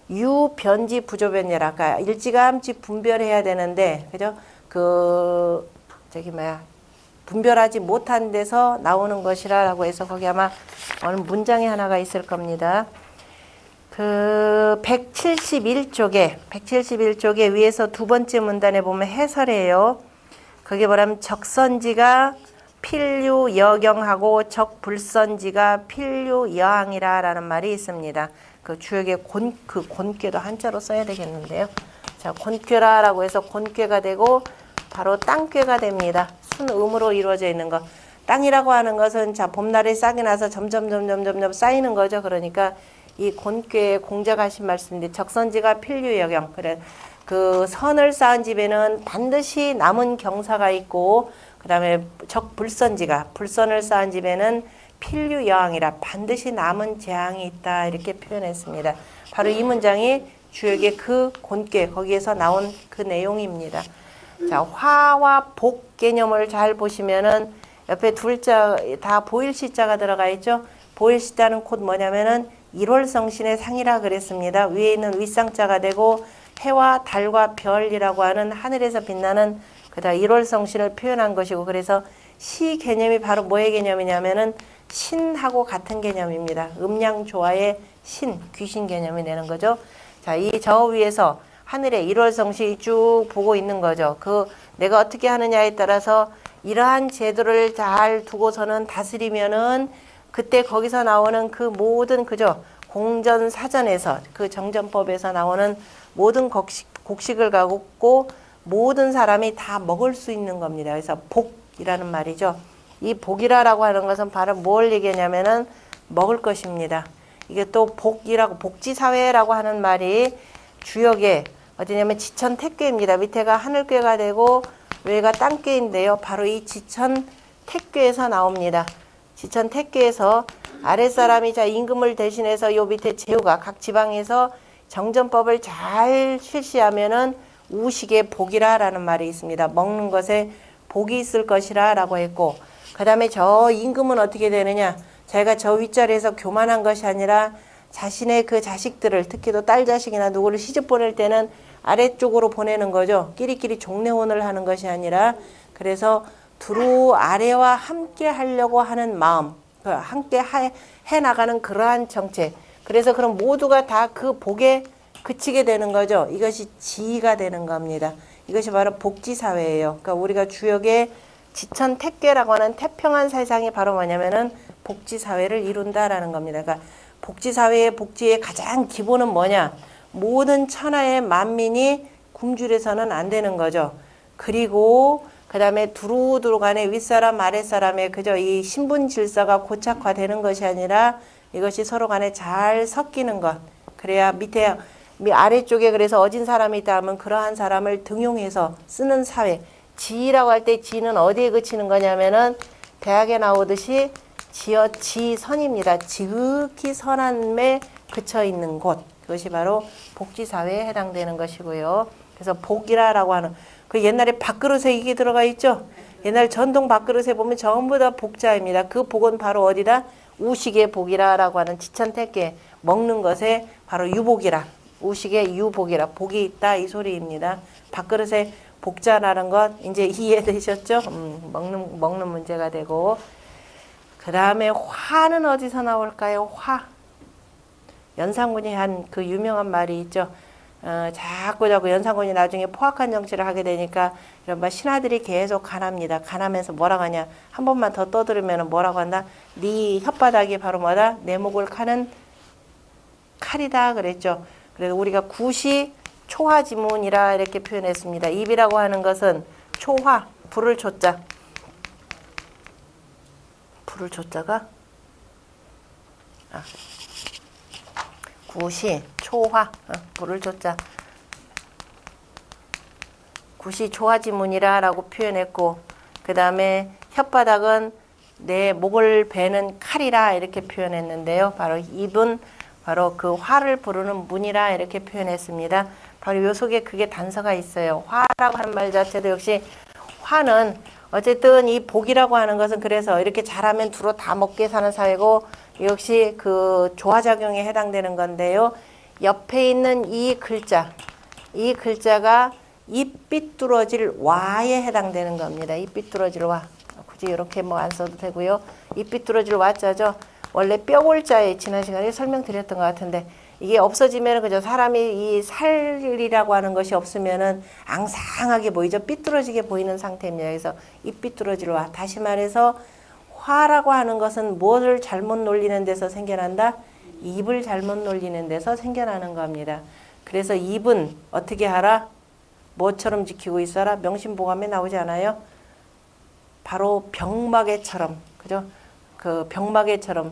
유변지 부조변이라, 그러니까 일찌감치 분별해야 되는데, 그죠? 분별하지 못한 데서 나오는 것이라고 해서 거기 아마 어느 문장이 하나가 있을 겁니다. 그 171쪽에 위에서 두 번째 문단에 보면 해설이에요. 그게 뭐냐면 적선지가 필류여경하고 적불선지가 필류여항이라 라는 말이 있습니다. 그 주역의 곤괴도 한자로 써야 되겠는데요. 자, 곤괴라라고 해서 곤괴가 되고 바로 땅괴가 됩니다. 순음으로 이루어져 있는 거. 땅이라고 하는 것은 자, 봄날에 싹이 나서 점점 쌓이는 거죠. 그러니까 이 곤괴의 공자가신 말씀인데 적선지가 필류여경. 그래 그 선을 쌓은 집에는 반드시 남은 경사가 있고 그다음에 적불선지가 불선을 쌓은 집에는 필류여항이라 반드시 남은 재앙이 있다 이렇게 표현했습니다. 바로 이 문장이 주역의 그 곤괴 거기에서 나온 그 내용입니다. 자, 화와 복 개념을 잘 보시면은 옆에 둘자 다 보일시자가 들어가 있죠. 보일시자는 곧 뭐냐면은 일월성신의 상이라 그랬습니다. 위에 있는 윗상자가 되고 해와 달과 별이라고 하는 하늘에서 빛나는 그다 일월성신을 표현한 것이고 그래서 시 개념이 바로 뭐의 개념이냐면은 신하고 같은 개념입니다. 음양조화의 신, 귀신 개념이 되는 거죠. 자, 이 저 위에서 하늘에 일월성신이 쭉 보고 있는 거죠. 내가 어떻게 하느냐에 따라서 이러한 제도를 잘 두고서는 다스리면은 그때 거기서 나오는 그 모든 그죠? 공전사전에서 그 정전법에서 나오는 모든 곡식을 갖고 모든 사람이 다 먹을 수 있는 겁니다. 그래서 복이라는 말이죠. 이 복이라고 하는 것은 바로 뭘 얘기하냐면은 먹을 것입니다. 이게 또 복지사회라고 하는 말이 주역에 어디냐면 지천택괴입니다. 밑에가 하늘괴가 되고 위에가 땅괴인데요. 바로 이 지천택괴에서 나옵니다. 지천택괴에서 아랫사람이 자 임금을 대신해서 요 밑에 제후가 각 지방에서 정전법을 잘 실시하면은 우식의 복이라라는 말이 있습니다. 먹는 것에 복이 있을 것이라 라고 했고 그 다음에 저 임금은 어떻게 되느냐 자기가 저 윗자리에서 교만한 것이 아니라 자신의 그 자식들을 특히 또 딸 자식이나 누구를 시집 보낼 때는 아래쪽으로 보내는 거죠. 끼리끼리 종례혼을 하는 것이 아니라 그래서 두루 아래와 함께 하려고 하는 마음 함께 해나가는 그러한 정책 그래서 그럼 모두가 다 그 복에 그치게 되는 거죠. 이것이 지위가 되는 겁니다. 이것이 바로 복지사회예요. 그러니까 우리가 주역의 지천택괴라고 하는 태평한 세상이 바로 뭐냐면은 복지사회를 이룬다라는 겁니다. 그러니까 복지사회의 복지의 가장 기본은 뭐냐? 모든 천하의 만민이 굶주려서는 안 되는 거죠. 그리고 그 다음에 두루두루 간에 윗사람 아랫사람의 그저 이 신분 질서가 고착화되는 것이 아니라 이것이 서로 간에 잘 섞이는 것. 그래야 밑에 아래쪽에 그래서 어진 사람이 있다 하면 그러한 사람을 등용해서 쓰는 사회. 지라고 할 때 지는 어디에 그치는 거냐면은 대학에 나오듯이 지선입니다. 지극히 선함에 그쳐 있는 곳. 그것이 바로 복지사회에 해당되는 것이고요. 그래서 복이라고 하는 그 옛날에 밥그릇에 이게 들어가 있죠. 옛날 전통 밥그릇에 보면 전부 다 복자입니다. 그 복은 바로 어디다? 우식의 복이라고 하는 지천택괴 먹는 것에 바로 유복이라 우식의 유복이라 복이 있다 이 소리입니다. 밥그릇에 복자라는 것 이제 이해되셨죠? 먹는 문제가 되고 그 다음에 화는 어디서 나올까요? 화 연산군이 한 그 유명한 말이 있죠. 자꾸 연산군이 나중에 포악한 정치를 하게 되니까 이런 신하들이 계속 간합니다. 간하면서 뭐라고 하냐. 한 번만 더 떠들으면 뭐라고 한다. 네 혓바닥이 바로 뭐다? 내 목을 카는 칼이다 그랬죠. 그래서 우리가 굿이 초하지문이라 이렇게 표현했습니다. 입이라고 하는 것은 초화, 불을 초자. 불을 초자가 구시, 초화, 불을 초자. 구시 초화지문이라 라고 표현했고, 그 다음에 혓바닥은 내 목을 베는 칼이라 이렇게 표현했는데요. 바로 입은 바로 그 화를 부르는 문이라 이렇게 표현했습니다. 바로 요 속에 그게 단서가 있어요. 화라고 하는 말 자체도 역시 화는 어쨌든 이 복이라고 하는 것은 그래서 이렇게 잘하면 두루 다 먹게 사는 사회고 역시 그 조화작용에 해당되는 건데요. 옆에 있는 이 글자가 입 삐뚤어질 와에 해당되는 겁니다. 입 삐뚤어질 와. 굳이 이렇게 뭐 안 써도 되고요. 입 삐뚤어질 와자죠. 원래 뼈골자에 지난 시간에 설명드렸던 것 같은데 이게 없어지면 그죠. 사람이 이 살이라고 하는 것이 없으면은 앙상하게 보이죠. 삐뚤어지게 보이는 상태입니다. 그래서 입 삐뚤어질 와. 다시 말해서 화라고 하는 것은 무엇을 잘못 놀리는 데서 생겨난다? 입을 잘못 놀리는 데서 생겨나는 겁니다. 그래서 입은 어떻게 하라? 뭐처럼 지키고 있어라? 명심보감에 나오지 않아요? 바로 병마개처럼, 그죠? 그 병마개처럼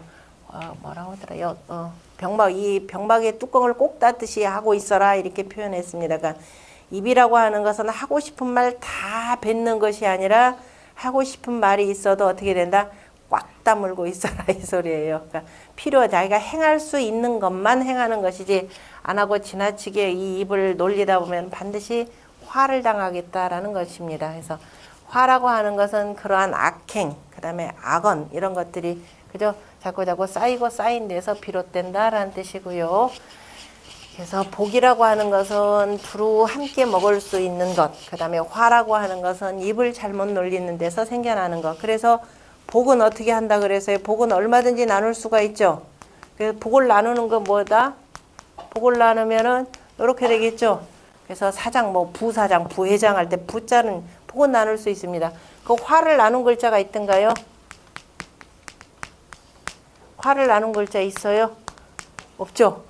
뭐라고 하더라? 이 병마개 뚜껑을 꼭 닫듯이 하고 있어라 이렇게 표현했습니다. 그러니까 입이라고 하는 것은 하고 싶은 말 다 뱉는 것이 아니라 하고 싶은 말이 있어도 어떻게 된다? 꽉 다물고 있어라 이 소리예요. 그러니까 자기가 행할 수 있는 것만 행하는 것이지 안 하고 지나치게 이 입을 놀리다 보면 반드시 화를 당하겠다라는 것입니다. 그래서 화라고 하는 것은 그러한 악행, 그 다음에 악언 이런 것들이 그죠? 자꾸 쌓이고 쌓인 데서 비롯된다라는 뜻이고요. 그래서 복이라고 하는 것은 두루 함께 먹을 수 있는 것, 그 다음에 화라고 하는 것은 입을 잘못 놀리는 데서 생겨나는 것. 그래서 복은 어떻게 한다 그래서요? 복은 얼마든지 나눌 수가 있죠. 그래서 복을 나누는 건 뭐다? 복을 나누면은 이렇게 되겠죠. 그래서 사장, 부사장, 부회장 할 때 부자는 복은 나눌 수 있습니다. 그 화를 나눈 글자가 있던가요? 화를 나눈 글자 있어요? 없죠?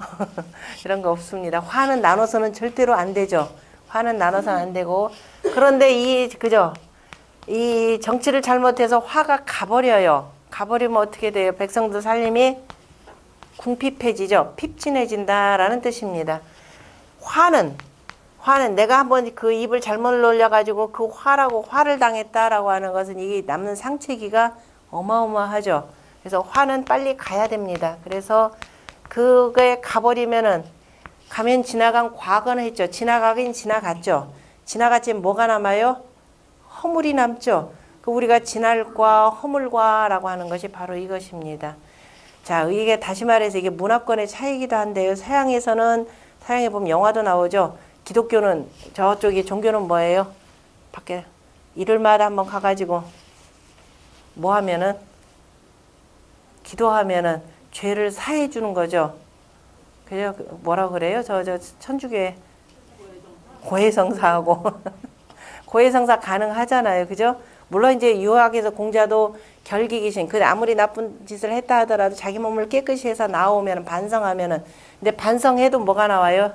이런 거 없습니다. 화는 나눠서는 절대로 안 되죠. 화는 나눠서는 안 되고. 그런데 이 정치를 잘못해서 화가 가버려요. 가버리면 어떻게 돼요? 백성들 살림이 궁핍해지죠. 핍진해진다라는 뜻입니다. 화는 내가 한번 그 입을 잘못 놀려가지고 그 화를 당했다라고 하는 것은 이게 남는 상처기가 어마어마하죠. 그래서 화는 빨리 가야 됩니다. 그래서 그게 가버리면은 가면 지나간 과거는 했죠. 지나가긴 지나갔죠. 지나갔지만 뭐가 남아요? 허물이 남죠. 그 우리가 지날과 허물과라고 하는 것이 바로 이것입니다. 자, 이게 다시 말해서 이게 문화권의 차이기도 한데요. 서양에 보면 영화도 나오죠. 기독교는 저쪽이 종교는 뭐예요? 밖에 일요일마다 한번 가가지고 뭐 하면은 기도하면은 죄를 사해 주는 거죠. 그죠? 뭐라 그래요? 저 천주교에 고해성사하고 고해성사 가능하잖아요. 그죠? 물론 이제 유학에서 공자도 결기귀신, 그 아무리 나쁜 짓을 했다 하더라도 자기 몸을 깨끗이 해서 나오면 반성하면은, 근데 반성해도 뭐가 나와요?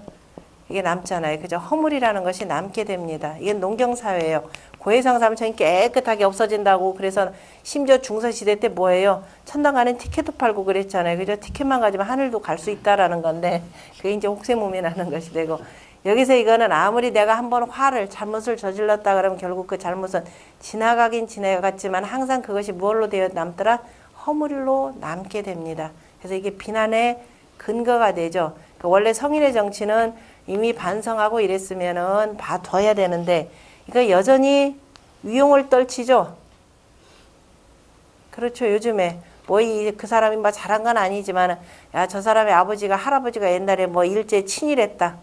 이게 남잖아요. 그죠? 허물이라는 것이 남게 됩니다. 이건 농경사회예요. 고해성사하면 저희 깨끗하게 없어진다고. 그래서 심지어 중세시대 때 뭐예요? 천당 가는 티켓도 팔고 그랬잖아요. 그죠? 티켓만 가지면 하늘도 갈 수 있다라는 건데 그게 이제 혹세무민하는 것이 되고, 여기서 이거는 아무리 내가 한번 잘못을 저질렀다 그러면 결국 그 잘못은 지나가긴 지나갔지만 항상 그것이 무엇로 되어 남더라? 허물로 남게 됩니다. 그래서 이게 비난의 근거가 되죠. 원래 성인의 정치는 이미 반성하고 이랬으면은 봐둬야 되는데, 이거 여전히 위용을 떨치죠. 그렇죠. 요즘에 그 사람이 잘한 건 아니지만, 야, 저 사람의 할아버지가 옛날에 일제 친일했다.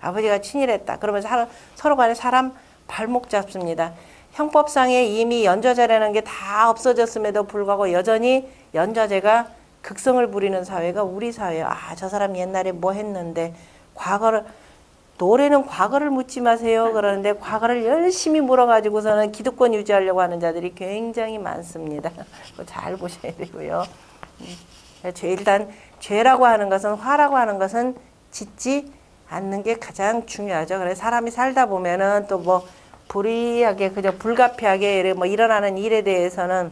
아버지가 친일했다. 그러면서 서로 간에 사람 발목 잡습니다. 형법상에 이미 연좌제라는 게 다 없어졌음에도 불구하고 여전히 연좌제가 극성을 부리는 사회가 우리 사회예요. 저 사람 옛날에 뭐 했는데, 노래는 과거를 묻지 마세요. 그러는데 과거를 열심히 물어가지고서는 기득권 유지하려고 하는 자들이 굉장히 많습니다. 잘 보셔야 되고요. 일단 죄라고 하는 것은, 화라고 하는 것은 짓지 않는 게 가장 중요하죠. 그래서 사람이 살다 보면은 또 불이하게 그저 불가피하게 뭐 일어나는 일에 대해서는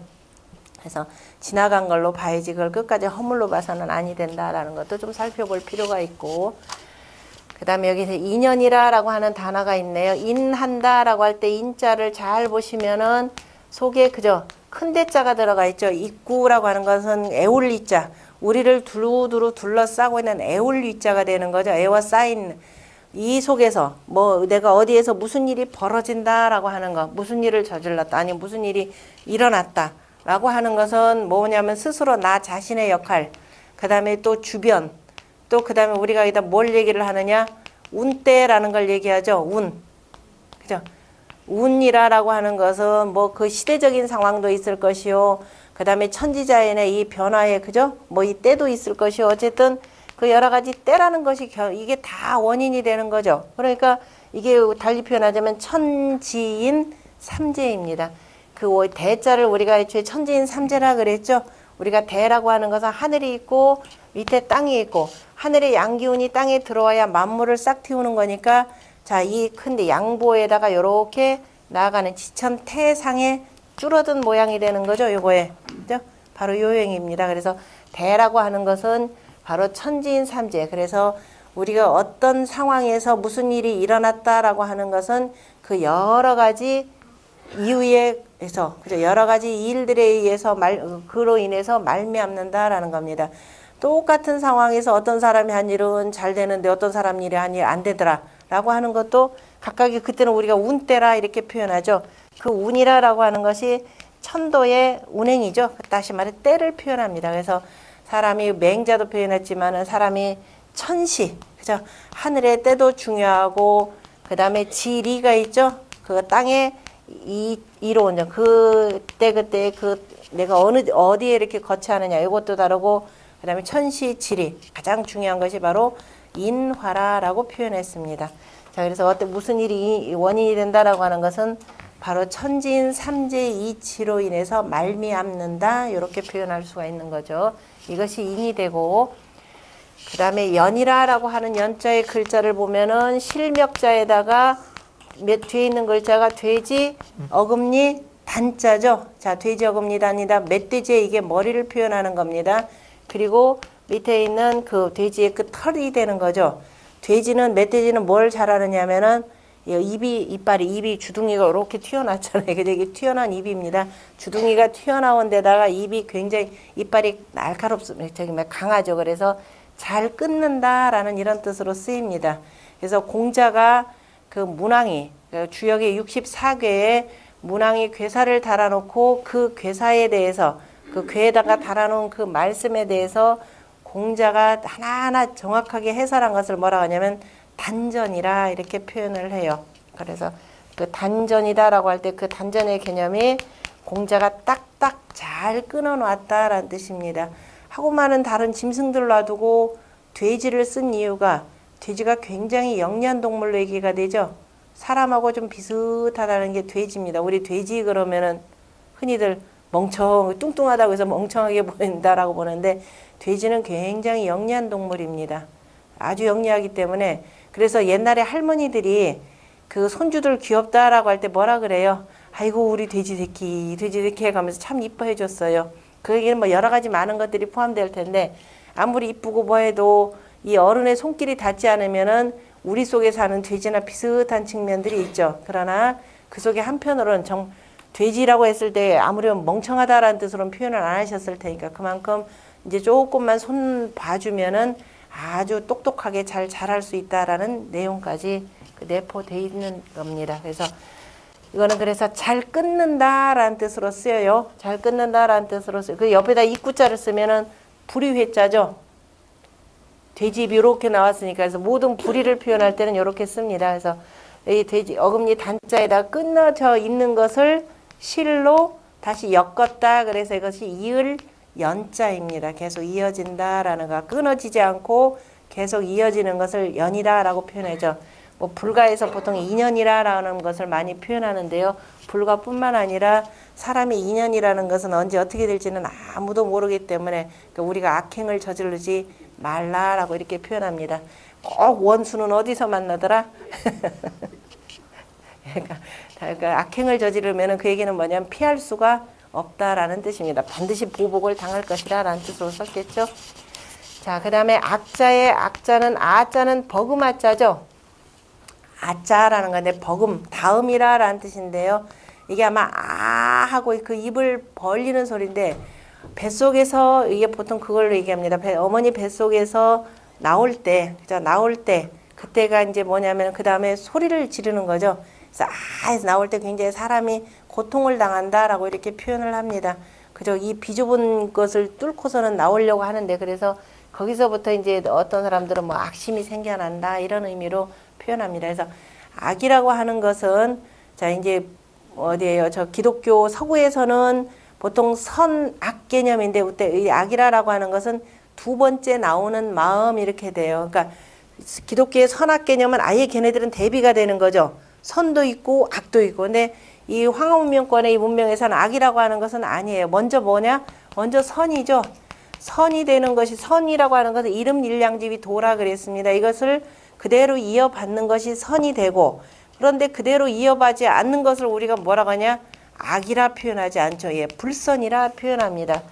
그래서 지나간 걸로 봐야지 그걸 끝까지 허물로 봐서는 아니 된다라는 것도 좀 살펴볼 필요가 있고, 그 다음에 여기서 인연이라라고 하는 단어가 있네요. 인한다라고 할 때 인자를 잘 보시면은 속에 그저 큰 대자가 들어가 있죠. 입구라고 하는 것은 애울리자, 우리를 두루두루 둘러싸고 있는 애울리자가 되는 거죠. 애와 쌓인 이 속에서 뭐 내가 어디에서 무슨 일이 벌어진다라고 하는 거, 무슨 일을 저질렀다, 아니면 무슨 일이 일어났다 라고 하는 것은 뭐냐면 스스로 나 자신의 역할, 그 다음에 또 주변, 또 그 다음에 우리가 여기다 뭘 얘기를 하느냐, 운때라는 걸 얘기하죠. 운, 그죠? 운이라고 하는 것은 뭐 그 시대적인 상황도 있을 것이요, 그 다음에 천지자연의 이 변화에 그죠? 뭐 이 때도 있을 것이요. 어쨌든 그 여러 가지 때라는 것이 이게 다 원인이 되는 거죠. 그러니까 이게 달리 표현하자면 천지인 삼재입니다. 그 대자를 우리가 애초에 천지인 삼재라 그랬죠. 우리가 대라고 하는 것은 하늘이 있고 밑에 땅이 있고, 하늘의 양기운이 땅에 들어와야 만물을 싹 틔우는 거니까, 자, 이 큰데 양보에다가 이렇게 나아가는 지천태상에 줄어든 모양이 되는 거죠. 요거에. 그죠? 바로 요행입니다. 그래서 대라고 하는 것은 바로 천지인 삼재. 그래서 우리가 어떤 상황에서 무슨 일이 일어났다라고 하는 것은 그 여러 가지 이유에 해서, 그죠? 여러 가지 일들에 의해서 그로 인해서 말미암는다라는 겁니다. 똑같은 상황에서 어떤 사람이 한 일은 잘 되는데 어떤 사람 일이 한 일 안 되더라 라고 하는 것도 각각이 그때는 우리가 운때라 이렇게 표현하죠. 그 운이라고 하는 것이 천도의 운행이죠. 다시 말해 때를 표현합니다. 그래서 사람이 맹자도 표현했지만은 사람이 천시, 그죠? 하늘의 때도 중요하고, 그 다음에 지리가 있죠. 그 땅에 이로운 그때 그 내가 어디에 이렇게 거처하느냐 이것도 다르고, 그 다음에 천시 지리, 가장 중요한 것이 바로 인화라라고 표현했습니다. 자, 그래서 무슨 일이 원인이 된다라고 하는 것은 바로 천지인 삼재 이치로 인해서 말미암는다 이렇게 표현할 수가 있는 거죠. 이것이 인이 되고, 그 다음에 연이라라고 하는 연자의 글자를 보면은 실명자에다가 뒤에 있는 글자가 돼지 어금니 단자죠. 자, 돼지 어금니 단이다. 멧돼지의 이게 머리를 표현하는 겁니다. 그리고 밑에 있는 그 돼지의 그 털이 되는 거죠. 멧돼지는 뭘 잘하느냐면은 입이 주둥이가 이렇게 튀어나왔잖아요. 이게 튀어나온 입입니다. 주둥이가 튀어나온 데다가 입이 굉장히 이빨이 날카롭습니다. 강하죠. 그래서 잘 끊는다라는 이런 뜻으로 쓰입니다. 그래서 공자가 그 문왕이 주역의 64궤에 문왕이 궤사를 달아놓고 그 궤사에 대해서 그 궤에다가 달아놓은 그 말씀에 대해서 공자가 하나하나 정확하게 해설한 것을 뭐라고 하냐면 단전이라 이렇게 표현을 해요. 그래서 그 단전이다라고 할 때 그 단전의 개념이 공자가 딱딱 잘 끊어놨다라는 뜻입니다. 하고 많은 다른 짐승들 놔두고 돼지를 쓴 이유가, 돼지가 굉장히 영리한 얘기가 되죠. 사람하고 좀 비슷하다는 게 돼지입니다. 우리 돼지 그러면은 흔히들 뚱뚱하다고 해서 멍청하게 보인다라고 보는데, 돼지는 굉장히 영리한 동물입니다. 아주 영리하기 때문에, 그래서 옛날에 할머니들이 그 손주들 귀엽다라고 할 때 뭐라 그래요? 아이고 우리 돼지 새끼 해가면서 참 이뻐해 줬어요. 거기에는 뭐 여러 가지 많은 것들이 포함될 텐데, 아무리 이쁘고 뭐해도 이 어른의 손길이 닿지 않으면은 우리 속에 사는 돼지나 비슷한 측면들이 있죠. 그러나 그 속에 한편으로는 돼지라고 했을 때 아무렴 멍청하다라는 뜻으로는 표현을 안 하셨을 테니까, 그만큼 이제 조금만 손 봐주면은 아주 똑똑하게 잘 자랄 수 있다라는 내용까지 내포되어 있는 겁니다. 그래서 이거는 그래서 잘 끊는다라는 뜻으로 쓰여요. 잘 끊는다라는 뜻으로 쓰여. 그 옆에다 입구자를 쓰면은 불의회자죠. 돼지입이 이렇게 나왔으니까, 그래서 모든 불의를 표현할 때는 이렇게 씁니다. 그래서 이 돼지 어금니 단자에다 끊어져 있는 것을 실로 다시 엮었다. 그래서 이것이 이을 연자입니다. 계속 이어진다라는 거, 끊어지지 않고 계속 이어지는 것을 연이다라고 표현하죠. 뭐 불가에서 보통 인연이라는 것을 많이 표현하는데요. 불가뿐만 아니라 사람의 인연이라는 것은 언제 어떻게 될지는 아무도 모르기 때문에 우리가 악행을 저지르지 말라라고 이렇게 표현합니다. 꼭 원수는 어디서 만나더라? 그러니까 악행을 저지르면 그 얘기는 뭐냐면 피할 수가 없다라는 뜻입니다. 반드시 보복을 당할 것이라는 뜻으로 썼겠죠. 자, 그 다음에 악자는 아자는 버금아자죠. 아자라는 건데 버금, 다음이라라는 뜻인데요. 이게 아마 아 하고 그 입을 벌리는 소리인데 뱃속에서 이게 보통 그걸로 얘기합니다. 어머니 뱃속에서 나올 때, 그죠? 나올 때 그때가 이제 뭐냐면 그 다음에 소리를 지르는 거죠. 그래서 해서 나올 때 굉장히 사람이 고통을 당한다라고 이렇게 표현을 합니다. 그죠? 이 비좁은 것을 뚫고서는 나오려고 하는데 그래서 거기서부터 이제 어떤 사람들은 뭐 악심이 생겨난다 이런 의미로 표현합니다. 그래서 악이라고 하는 것은 자 이제 어디에요? 저 기독교 서구에서는 보통 선악 개념인데 그때 이 악이라고 하는 것은 두 번째 나오는 마음 이렇게 돼요. 그러니까 기독교의 선악 개념은 아예 걔네들은 대비가 되는 거죠. 선도 있고 악도 있고. 근데 이 황하문명권의 이 문명에서는 악이라고 하는 것은 아니에요. 먼저 뭐냐? 먼저 선이죠. 선이 되는 것이 선이라고 하는 것은 이름 일량집이 도라 그랬습니다. 이것을 그대로 이어받는 것이 선이 되고 그런데 그대로 이어받지 않는 것을 우리가 뭐라고 하냐? 악이라 표현하지 않죠. 예, 불선이라 표현합니다.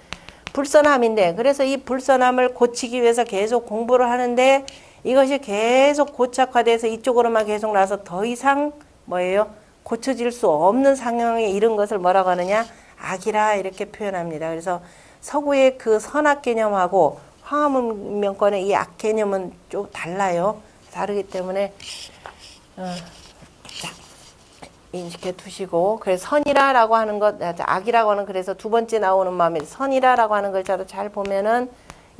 불선함인데 그래서 이 불선함을 고치기 위해서 계속 공부를 하는데 이것이 계속 고착화돼서 이쪽으로만 계속 나서 더 이상 뭐예요? 고쳐질 수 없는 상황에 이른 것을 뭐라고 하느냐? 악이라 이렇게 표현합니다. 그래서 서구의 그 선악 개념하고 황하문명권의 이 악 개념은 좀 달라요. 다르기 때문에 자, 인식해 두시고 그래서 선이라라고 하는 것 악이라고 하는 그래서 두 번째 나오는 마음에 선이라라고 하는 글자도 잘 보면은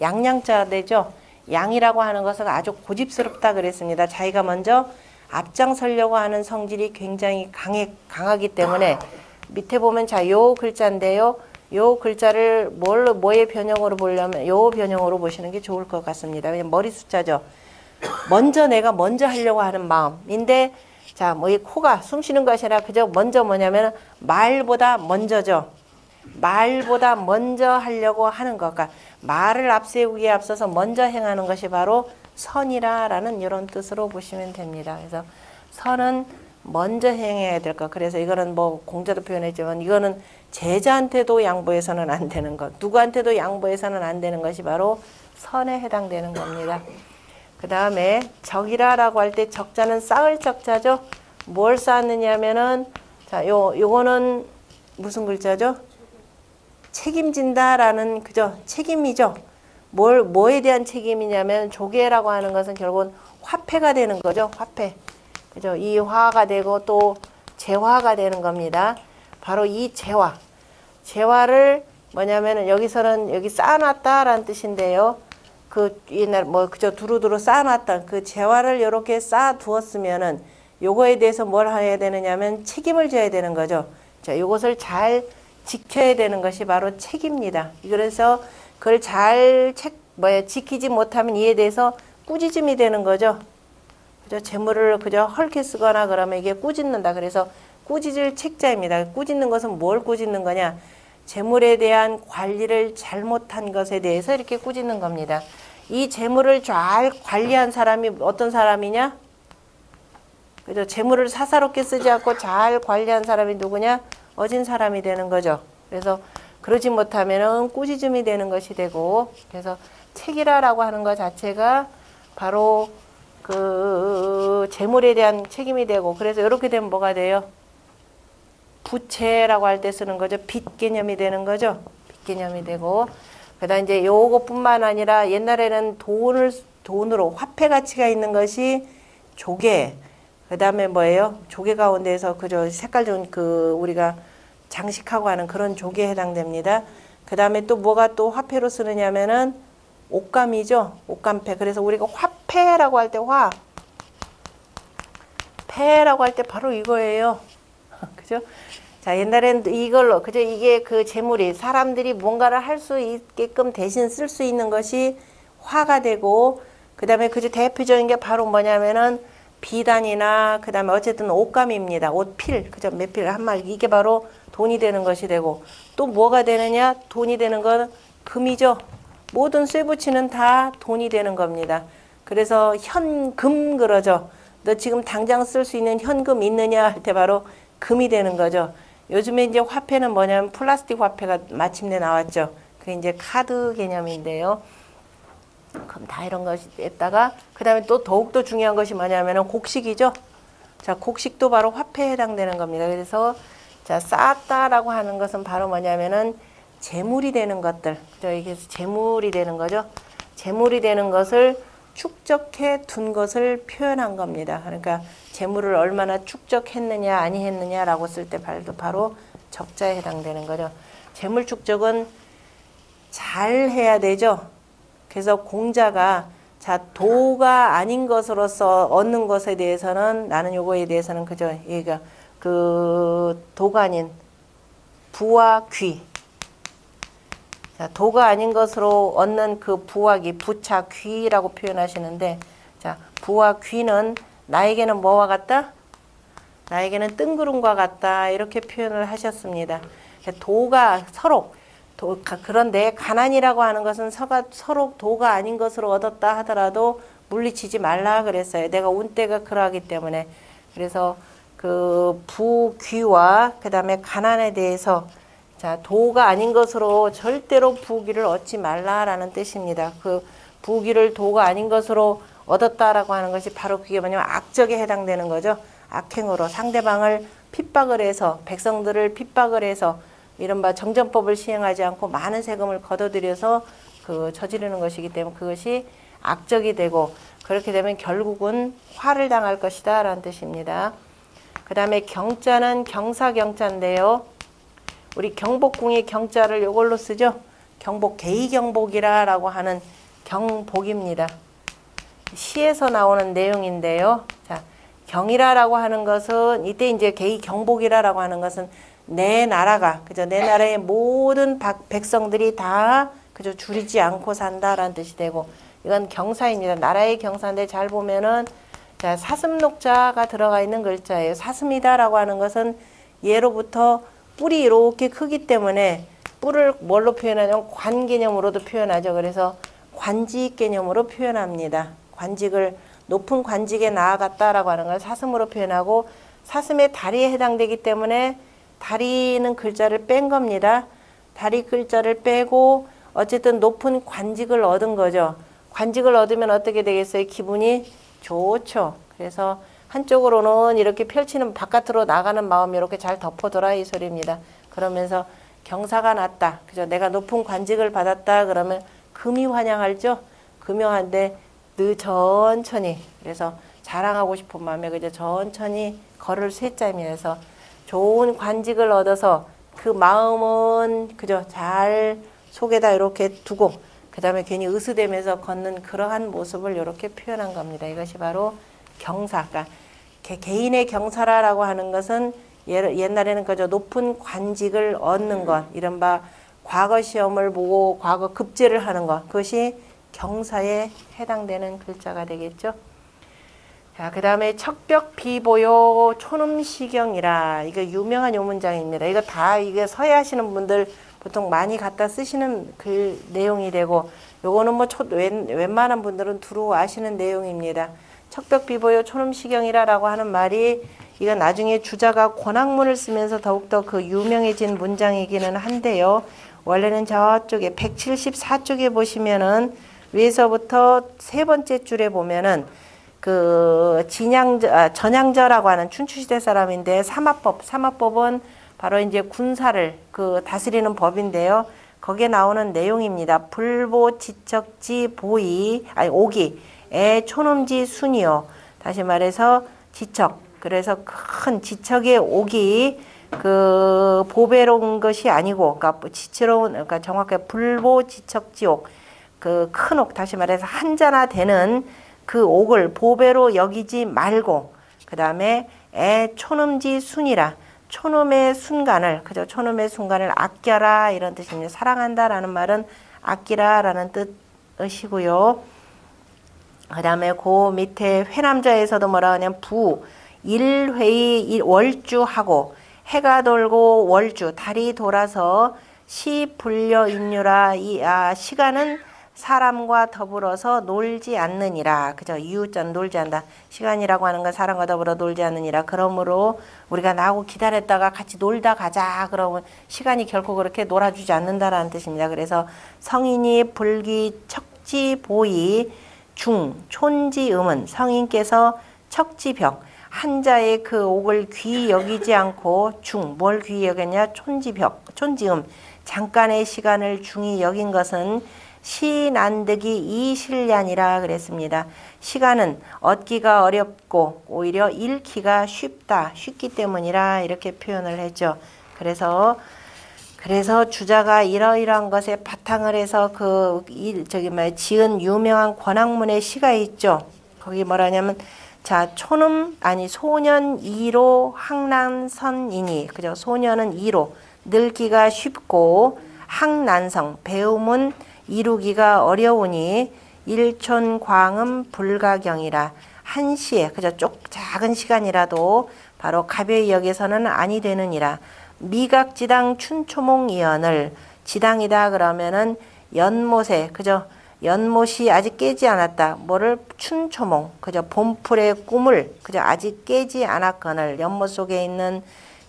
양양자 되죠. 양이라고 하는 것은 아주 고집스럽다 그랬습니다. 자기가 먼저 앞장서려고 하는 성질이 굉장히 강하기 때문에 밑에 보면 자, 요 글자인데요. 요 글자를 뭐의 변형으로 보려면 요 변형으로 보시는 게 좋을 것 같습니다. 왜냐면 머리 숫자죠. 내가 먼저 하려고 하는 마음인데 자, 뭐 이 코가 숨 쉬는 것이 아니라 그저 먼저 뭐냐면 말보다 먼저죠. 말보다 먼저 하려고 하는 것. 그러니까 말을 앞세우기에 앞서서 먼저 행하는 것이 바로 선이라라는 이런 뜻으로 보시면 됩니다. 그래서 선은 먼저 행해야 될 것. 그래서 이거는 뭐 공자도 표현했지만 이거는 제자한테도 양보해서는 안 되는 것. 누구한테도 양보해서는 안 되는 것이 바로 선에 해당되는 겁니다. 그 다음에 적이라라고 할 때 적자는 쌓을 적자죠. 뭘 쌓느냐 하면은 자, 요거는 무슨 글자죠? 책임진다라는 그죠? 책임이죠. 뭐에 대한 책임이냐면 조계라고 하는 것은 결국은 화폐가 되는 거죠. 화폐. 그죠? 이 화가 되고 또 재화가 되는 겁니다. 바로 이 재화. 재화를 뭐냐면은 여기서는 여기 쌓아놨다라는 뜻인데요. 그 옛날 뭐 그저 두루두루 쌓아놨다. 그 재화를 이렇게 쌓아두었으면은 요거에 대해서 뭘 해야 되느냐면 책임을 져야 되는 거죠. 자, 요것을 잘 지켜야 되는 것이 바로 책입니다. 그래서 그걸 잘 지키지 못하면 이에 대해서 꾸짖음이 되는 거죠. 그죠? 재물을 그저 헐게 쓰거나 그러면 이게 꾸짖는다. 그래서 꾸짖을 책자입니다. 꾸짖는 것은 뭘 꾸짖는 거냐? 재물에 대한 관리를 잘못한 것에 대해서 이렇게 꾸짖는 겁니다. 이 재물을 잘 관리한 사람이 어떤 사람이냐? 그죠? 재물을 사사롭게 쓰지 않고 잘 관리한 사람이 누구냐? 어진 사람이 되는 거죠. 그래서 그러지 못하면은 꾸짖음이 되는 것이 되고, 그래서 책이라라고 하는 것 자체가 바로 그 재물에 대한 책임이 되고, 그래서 이렇게 되면 뭐가 돼요? 부채라고 할 때 쓰는 거죠. 빚 개념이 되는 거죠. 빚 개념이 되고, 그다음 이제 요것뿐만 아니라 옛날에는 돈으로 화폐 가치가 있는 것이 조개. 그다음에 뭐예요? 조개 가운데에서 그저 색깔 좋은 그 우리가 장식하고 하는 그런 조개에 해당됩니다. 그다음에 또 뭐가 또 화폐로 쓰느냐면은 옷감이죠. 옷감패. 그래서 우리가 화폐라고 할 때 패라고 할 때 바로 이거예요. 그죠? 자, 옛날엔 이걸로 그죠? 이게 그 재물이 사람들이 뭔가를 할 수 있게끔 대신 쓸 수 있는 것이 화가 되고, 그다음에 그저 대표적인 게 바로 뭐냐면은 비단이나 그다음에 어쨌든 옷감입니다. 옷필, 그죠? 매필 한 마리 이게 바로 돈이 되는 것이 되고, 또 뭐가 되느냐? 돈이 되는 건 금이죠. 모든 쇠붙이는 다 돈이 되는 겁니다. 그래서 현금 그러죠. 너 지금 당장 쓸 수 있는 현금 있느냐 할 때 바로 금이 되는 거죠. 요즘에 이제 화폐는 뭐냐면 플라스틱 화폐가 마침내 나왔죠. 그게 이제 카드 개념인데요. 그럼 다 이런 것에다가 그 다음에 또 더욱더 중요한 것이 뭐냐면은 곡식이죠. 자, 곡식도 바로 화폐에 해당되는 겁니다. 그래서 자, 쌓았다라고 하는 것은 바로 뭐냐면은 재물이 되는 것들. 그죠? 이게 재물이 되는 거죠. 재물이 되는 것을 축적해 둔 것을 표현한 겁니다. 그러니까 재물을 얼마나 축적했느냐 아니 했느냐라고 쓸 때 바로 적자에 해당되는 거죠. 재물 축적은 잘 해야 되죠. 그래서 공자가 자, 도가 아닌 것으로서 얻는 것에 대해서는 나는 요거에 대해서는 그죠. 얘가 그 도가 아닌 부와 귀. 자, 도가 아닌 것으로 얻는 그 부와 귀, 부차 귀라고 표현하시는데 자, 부와 귀는 나에게는 뭐와 같다? 나에게는 뜬구름과 같다. 이렇게 표현을 하셨습니다. 도가 서로 그런데 가난이라고 하는 것은 서로 도가 아닌 것으로 얻었다 하더라도 물리치지 말라 그랬어요. 내가 운때가 그러하기 때문에. 그래서 그 부귀와 그 다음에 가난에 대해서 자, 도가 아닌 것으로 절대로 부귀를 얻지 말라라는 뜻입니다. 그 부귀를 도가 아닌 것으로 얻었다라고 하는 것이 바로 그게 뭐냐면 악적에 해당되는 거죠. 악행으로 상대방을 핍박을 해서 백성들을 핍박을 해서 이른바 정전법을 시행하지 않고 많은 세금을 걷어들여서 그 저지르는 것이기 때문에 그것이 악적이 되고 그렇게 되면 결국은 화를 당할 것이다 라는 뜻입니다. 그 다음에 경자는 경사경자인데요. 우리 경복궁의 경자를 이걸로 쓰죠. 경복, 개의경복이라고 하는 경복입니다. 시에서 나오는 내용인데요. 자, 경이라라고 하는 것은 이때 이제 개의경복이라고 하는 것은 내 나라가 그죠? 내 나라의 모든 백성들이 다 그죠? 줄이지 않고 산다라는 뜻이 되고 이건 경사입니다. 나라의 경사인데 잘 보면은 자, 사슴록자가 들어가 있는 글자예요. 사슴이다라고 하는 것은 예로부터 뿔이 이렇게 크기 때문에 뿔을 뭘로 표현하냐면 관 개념으로도 표현하죠. 그래서 관직 개념으로 표현합니다. 관직을 높은 관직에 나아갔다라고 하는 걸 사슴으로 표현하고 사슴의 다리에 해당되기 때문에 다리는 글자를 뺀 겁니다. 다리 글자를 빼고 어쨌든 높은 관직을 얻은 거죠. 관직을 얻으면 어떻게 되겠어요? 기분이 좋죠. 그래서 한쪽으로는 이렇게 펼치는 바깥으로 나가는 마음이 이렇게 잘 덮어둬라 이 소리입니다. 그러면서 경사가 났다. 그죠? 내가 높은 관직을 받았다. 그러면 금이 환영하죠. 금요한데 천천히 그래서 자랑하고 싶은 마음에 그저 천천히 걸을 쇠자면서 좋은 관직을 얻어서 그 마음은 그저 잘 속에다 이렇게 두고 그 다음에 괜히 으스대면서 걷는 그러한 모습을 이렇게 표현한 겁니다. 이것이 바로 경사. 그러니까 개인의 경사라고 하는 것은 옛날에는 그저 높은 관직을 얻는 것, 이른바 과거 시험을 보고 과거 급제를 하는 것, 그것이 경사에 해당되는 글자가 되겠죠. 자, 그 다음에 척벽비보요 촌음시경이라 이거 유명한 요 문장입니다. 이거 다 이게 서예 하시는 분들 보통 많이 갖다 쓰시는 글 내용이 되고 요거는 뭐 웬만한 분들은 두루 아시는 내용입니다. 척벽비보요 촌음시경이라라고 하는 말이 이건 나중에 주자가 권학문을 쓰면서 더욱더 그 유명해진 문장이기는 한데요. 원래는 저쪽에 174쪽에 보시면은 위에서부터 세 번째 줄에 보면은 그 전향저라고 하는 춘추시대 사람인데 삼합법은 바로 이제 군사를 그 다스리는 법인데요. 거기에 나오는 내용입니다. 불보 지척지 보이 오기 애 촌음지 순이요. 다시 말해서 지척. 그래서 큰 지척의 옥이 그 보배로운 것이 아니고, 그러니까 지체로운, 그러니까 정확하게 불보 지척지옥, 그 큰 옥, 다시 말해서 한자나 되는 그 옥을 보배로 여기지 말고, 그 다음에 애 촌음지 순이라, 촌음의 순간을, 그죠? 촌음의 순간을 아껴라 이런 뜻입니다. 사랑한다라는 말은 아끼라라는 뜻이고요. 그 다음에 그 밑에 회남자에서도 뭐라 하냐면 일회의 월주하고 해가 돌고 월주 달이 돌아서 시 불려 인유라 시간은 사람과 더불어서 놀지 않느니라. 그죠? 이웃자는 놀지 않다. 시간이라고 하는 건 사람과 더불어 놀지 않느니라. 그러므로 우리가 나하고 기다렸다가 같이 놀다 가자. 그러면 시간이 결코 그렇게 놀아주지 않는다라는 뜻입니다. 그래서 성인이 불기 척지 보이 중 촌지음은 성인께서 척지벽 한자의 그 옥을 귀히 여기지 않고 뭘 귀히 여겼냐? 촌지음 잠깐의 시간을 중히 여긴 것은 시난득이 이실련이라 그랬습니다. 시간은 얻기가 어렵고 오히려 잃기가 쉽기 때문이라 이렇게 표현을 했죠. 그래서 주자가 이러이러한 것에 바탕을 해서 지은 유명한 권학문의 시가 있죠. 거기 뭐라냐면 소년 2로 항난선이니 그죠? 소년은 2로 늙기가 쉽고 항난성 배움은 이루기가 어려우니 일촌광음 불가경이라 한시에 그저 작은 시간이라도 바로 가벼이 여기서는 아니 되느니라. 미각지당 춘초몽이언을 지당이다 그러면은 연못에 그저 연못이 아직 깨지 않았다. 뭐를 춘초몽 그저 봄풀의 꿈을 그저 아직 깨지 않았거늘 연못 속에 있는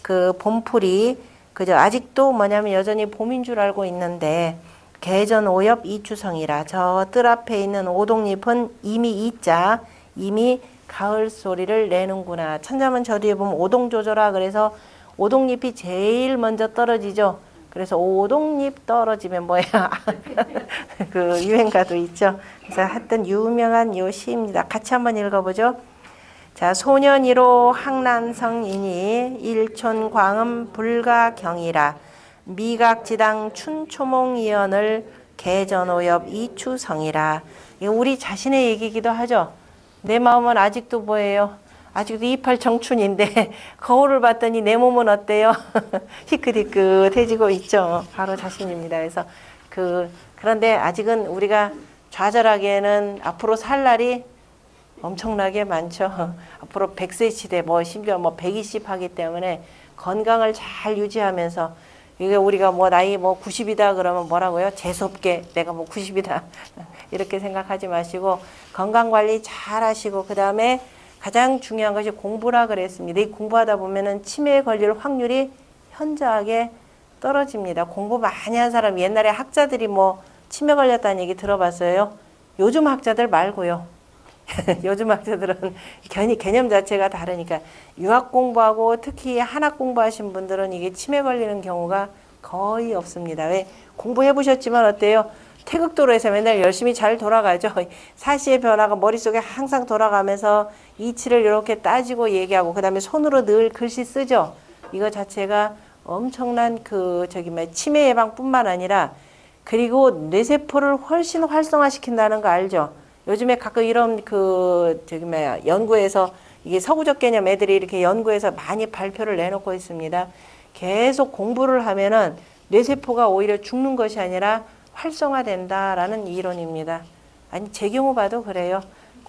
그 봄풀이 그저 아직도 뭐냐면 여전히 봄인 줄 알고 있는데 개전오엽 이추성이라 저 뜰 앞에 있는 오동잎은 이미 가을 소리를 내는구나. 천자문 저 뒤에 보면 오동조조라 그래서 오동잎이 제일 먼저 떨어지죠. 그래서 오동잎 떨어지면 뭐야 그 유행가도 있죠. 그래서 하여튼 유명한 요 시입니다. 같이 한번 읽어보죠. 자, 소년이로 항난성이니 일촌광음 불가경이라 미각지당 춘초몽이언을 개전오엽 이추성이라. 이거 우리 자신의 얘기이기도 하죠. 내 마음은 아직도 뭐예요? 아직도 이팔 청춘인데 거울을 봤더니 내 몸은 어때요? 희끗희끗해지고 있죠. 바로 자신입니다. 그래서 그런데 아직은 우리가 좌절하기에는 앞으로 살 날이 엄청나게 많죠. 앞으로 100세 시대 심지어 120 하기 때문에 건강을 잘 유지하면서 이게 우리가 나이 90이다 그러면 뭐라고요? 재수없게 내가 90이다 이렇게 생각하지 마시고 건강 관리 잘 하시고 그 다음에 가장 중요한 것이 공부라 그랬습니다. 이 공부하다 보면은 치매에 걸릴 확률이 현저하게 떨어집니다. 공부 많이 한 사람 옛날에 학자들이 치매 걸렸다는 얘기 들어봤어요? 요즘 학자들 말고요. 요즘 학자들은 개념 자체가 다르니까 유학 공부하고 특히 한학 공부하신 분들은 이게 치매 걸리는 경우가 거의 없습니다. 왜? 공부해 보셨지만 어때요? 태극도로에서 맨날 열심히 잘 돌아가죠. 사시의 변화가 머릿속에 항상 돌아가면서 이치를 이렇게 따지고 얘기하고 그 다음에 손으로 늘 글씨 쓰죠. 이거 자체가 엄청난 치매 예방뿐만 아니라 그리고 뇌세포를 훨씬 활성화시킨다는 거 알죠? 요즘에 가끔 이런 연구에서 이게 서구적 개념 애들이 이렇게 연구해서 많이 발표를 내놓고 있습니다. 계속 공부를 하면은 뇌세포가 오히려 죽는 것이 아니라 활성화된다라는 이론입니다. 아니 제 경우 봐도 그래요.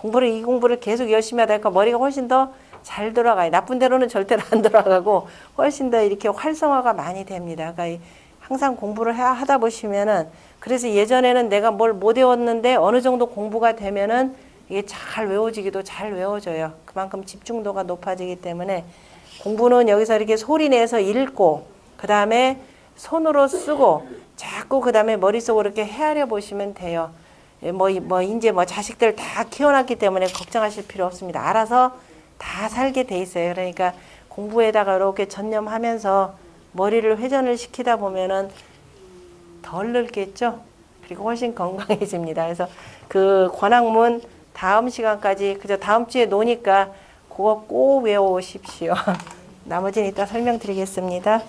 이 공부를 계속 열심히 하다 보니까 머리가 훨씬 더 잘 돌아가요. 나쁜 대로는 절대로 안 돌아가고 훨씬 더 이렇게 활성화가 많이 됩니다. 그러니까 항상 공부를 하다 보시면은 그래서 예전에는 내가 뭘 못 외웠는데 어느 정도 공부가 되면은 이게 잘 외워지기도 잘 외워져요. 그만큼 집중도가 높아지기 때문에 공부는 여기서 이렇게 소리 내서 읽고 그 다음에 손으로 쓰고 자꾸 그 다음에 머릿속으로 이렇게 헤아려 보시면 돼요. 이제 자식들 다 키워놨기 때문에 걱정하실 필요 없습니다. 알아서 다 살게 돼 있어요. 그러니까 공부에다가 이렇게 전념하면서 머리를 회전을 시키다 보면은 덜 늙겠죠. 그리고 훨씬 건강해집니다. 그래서 그 권학문 다음 시간까지 그저 다음 주에 노니까 그거 꼭 외워오십시오. 나머지는 이따 설명드리겠습니다.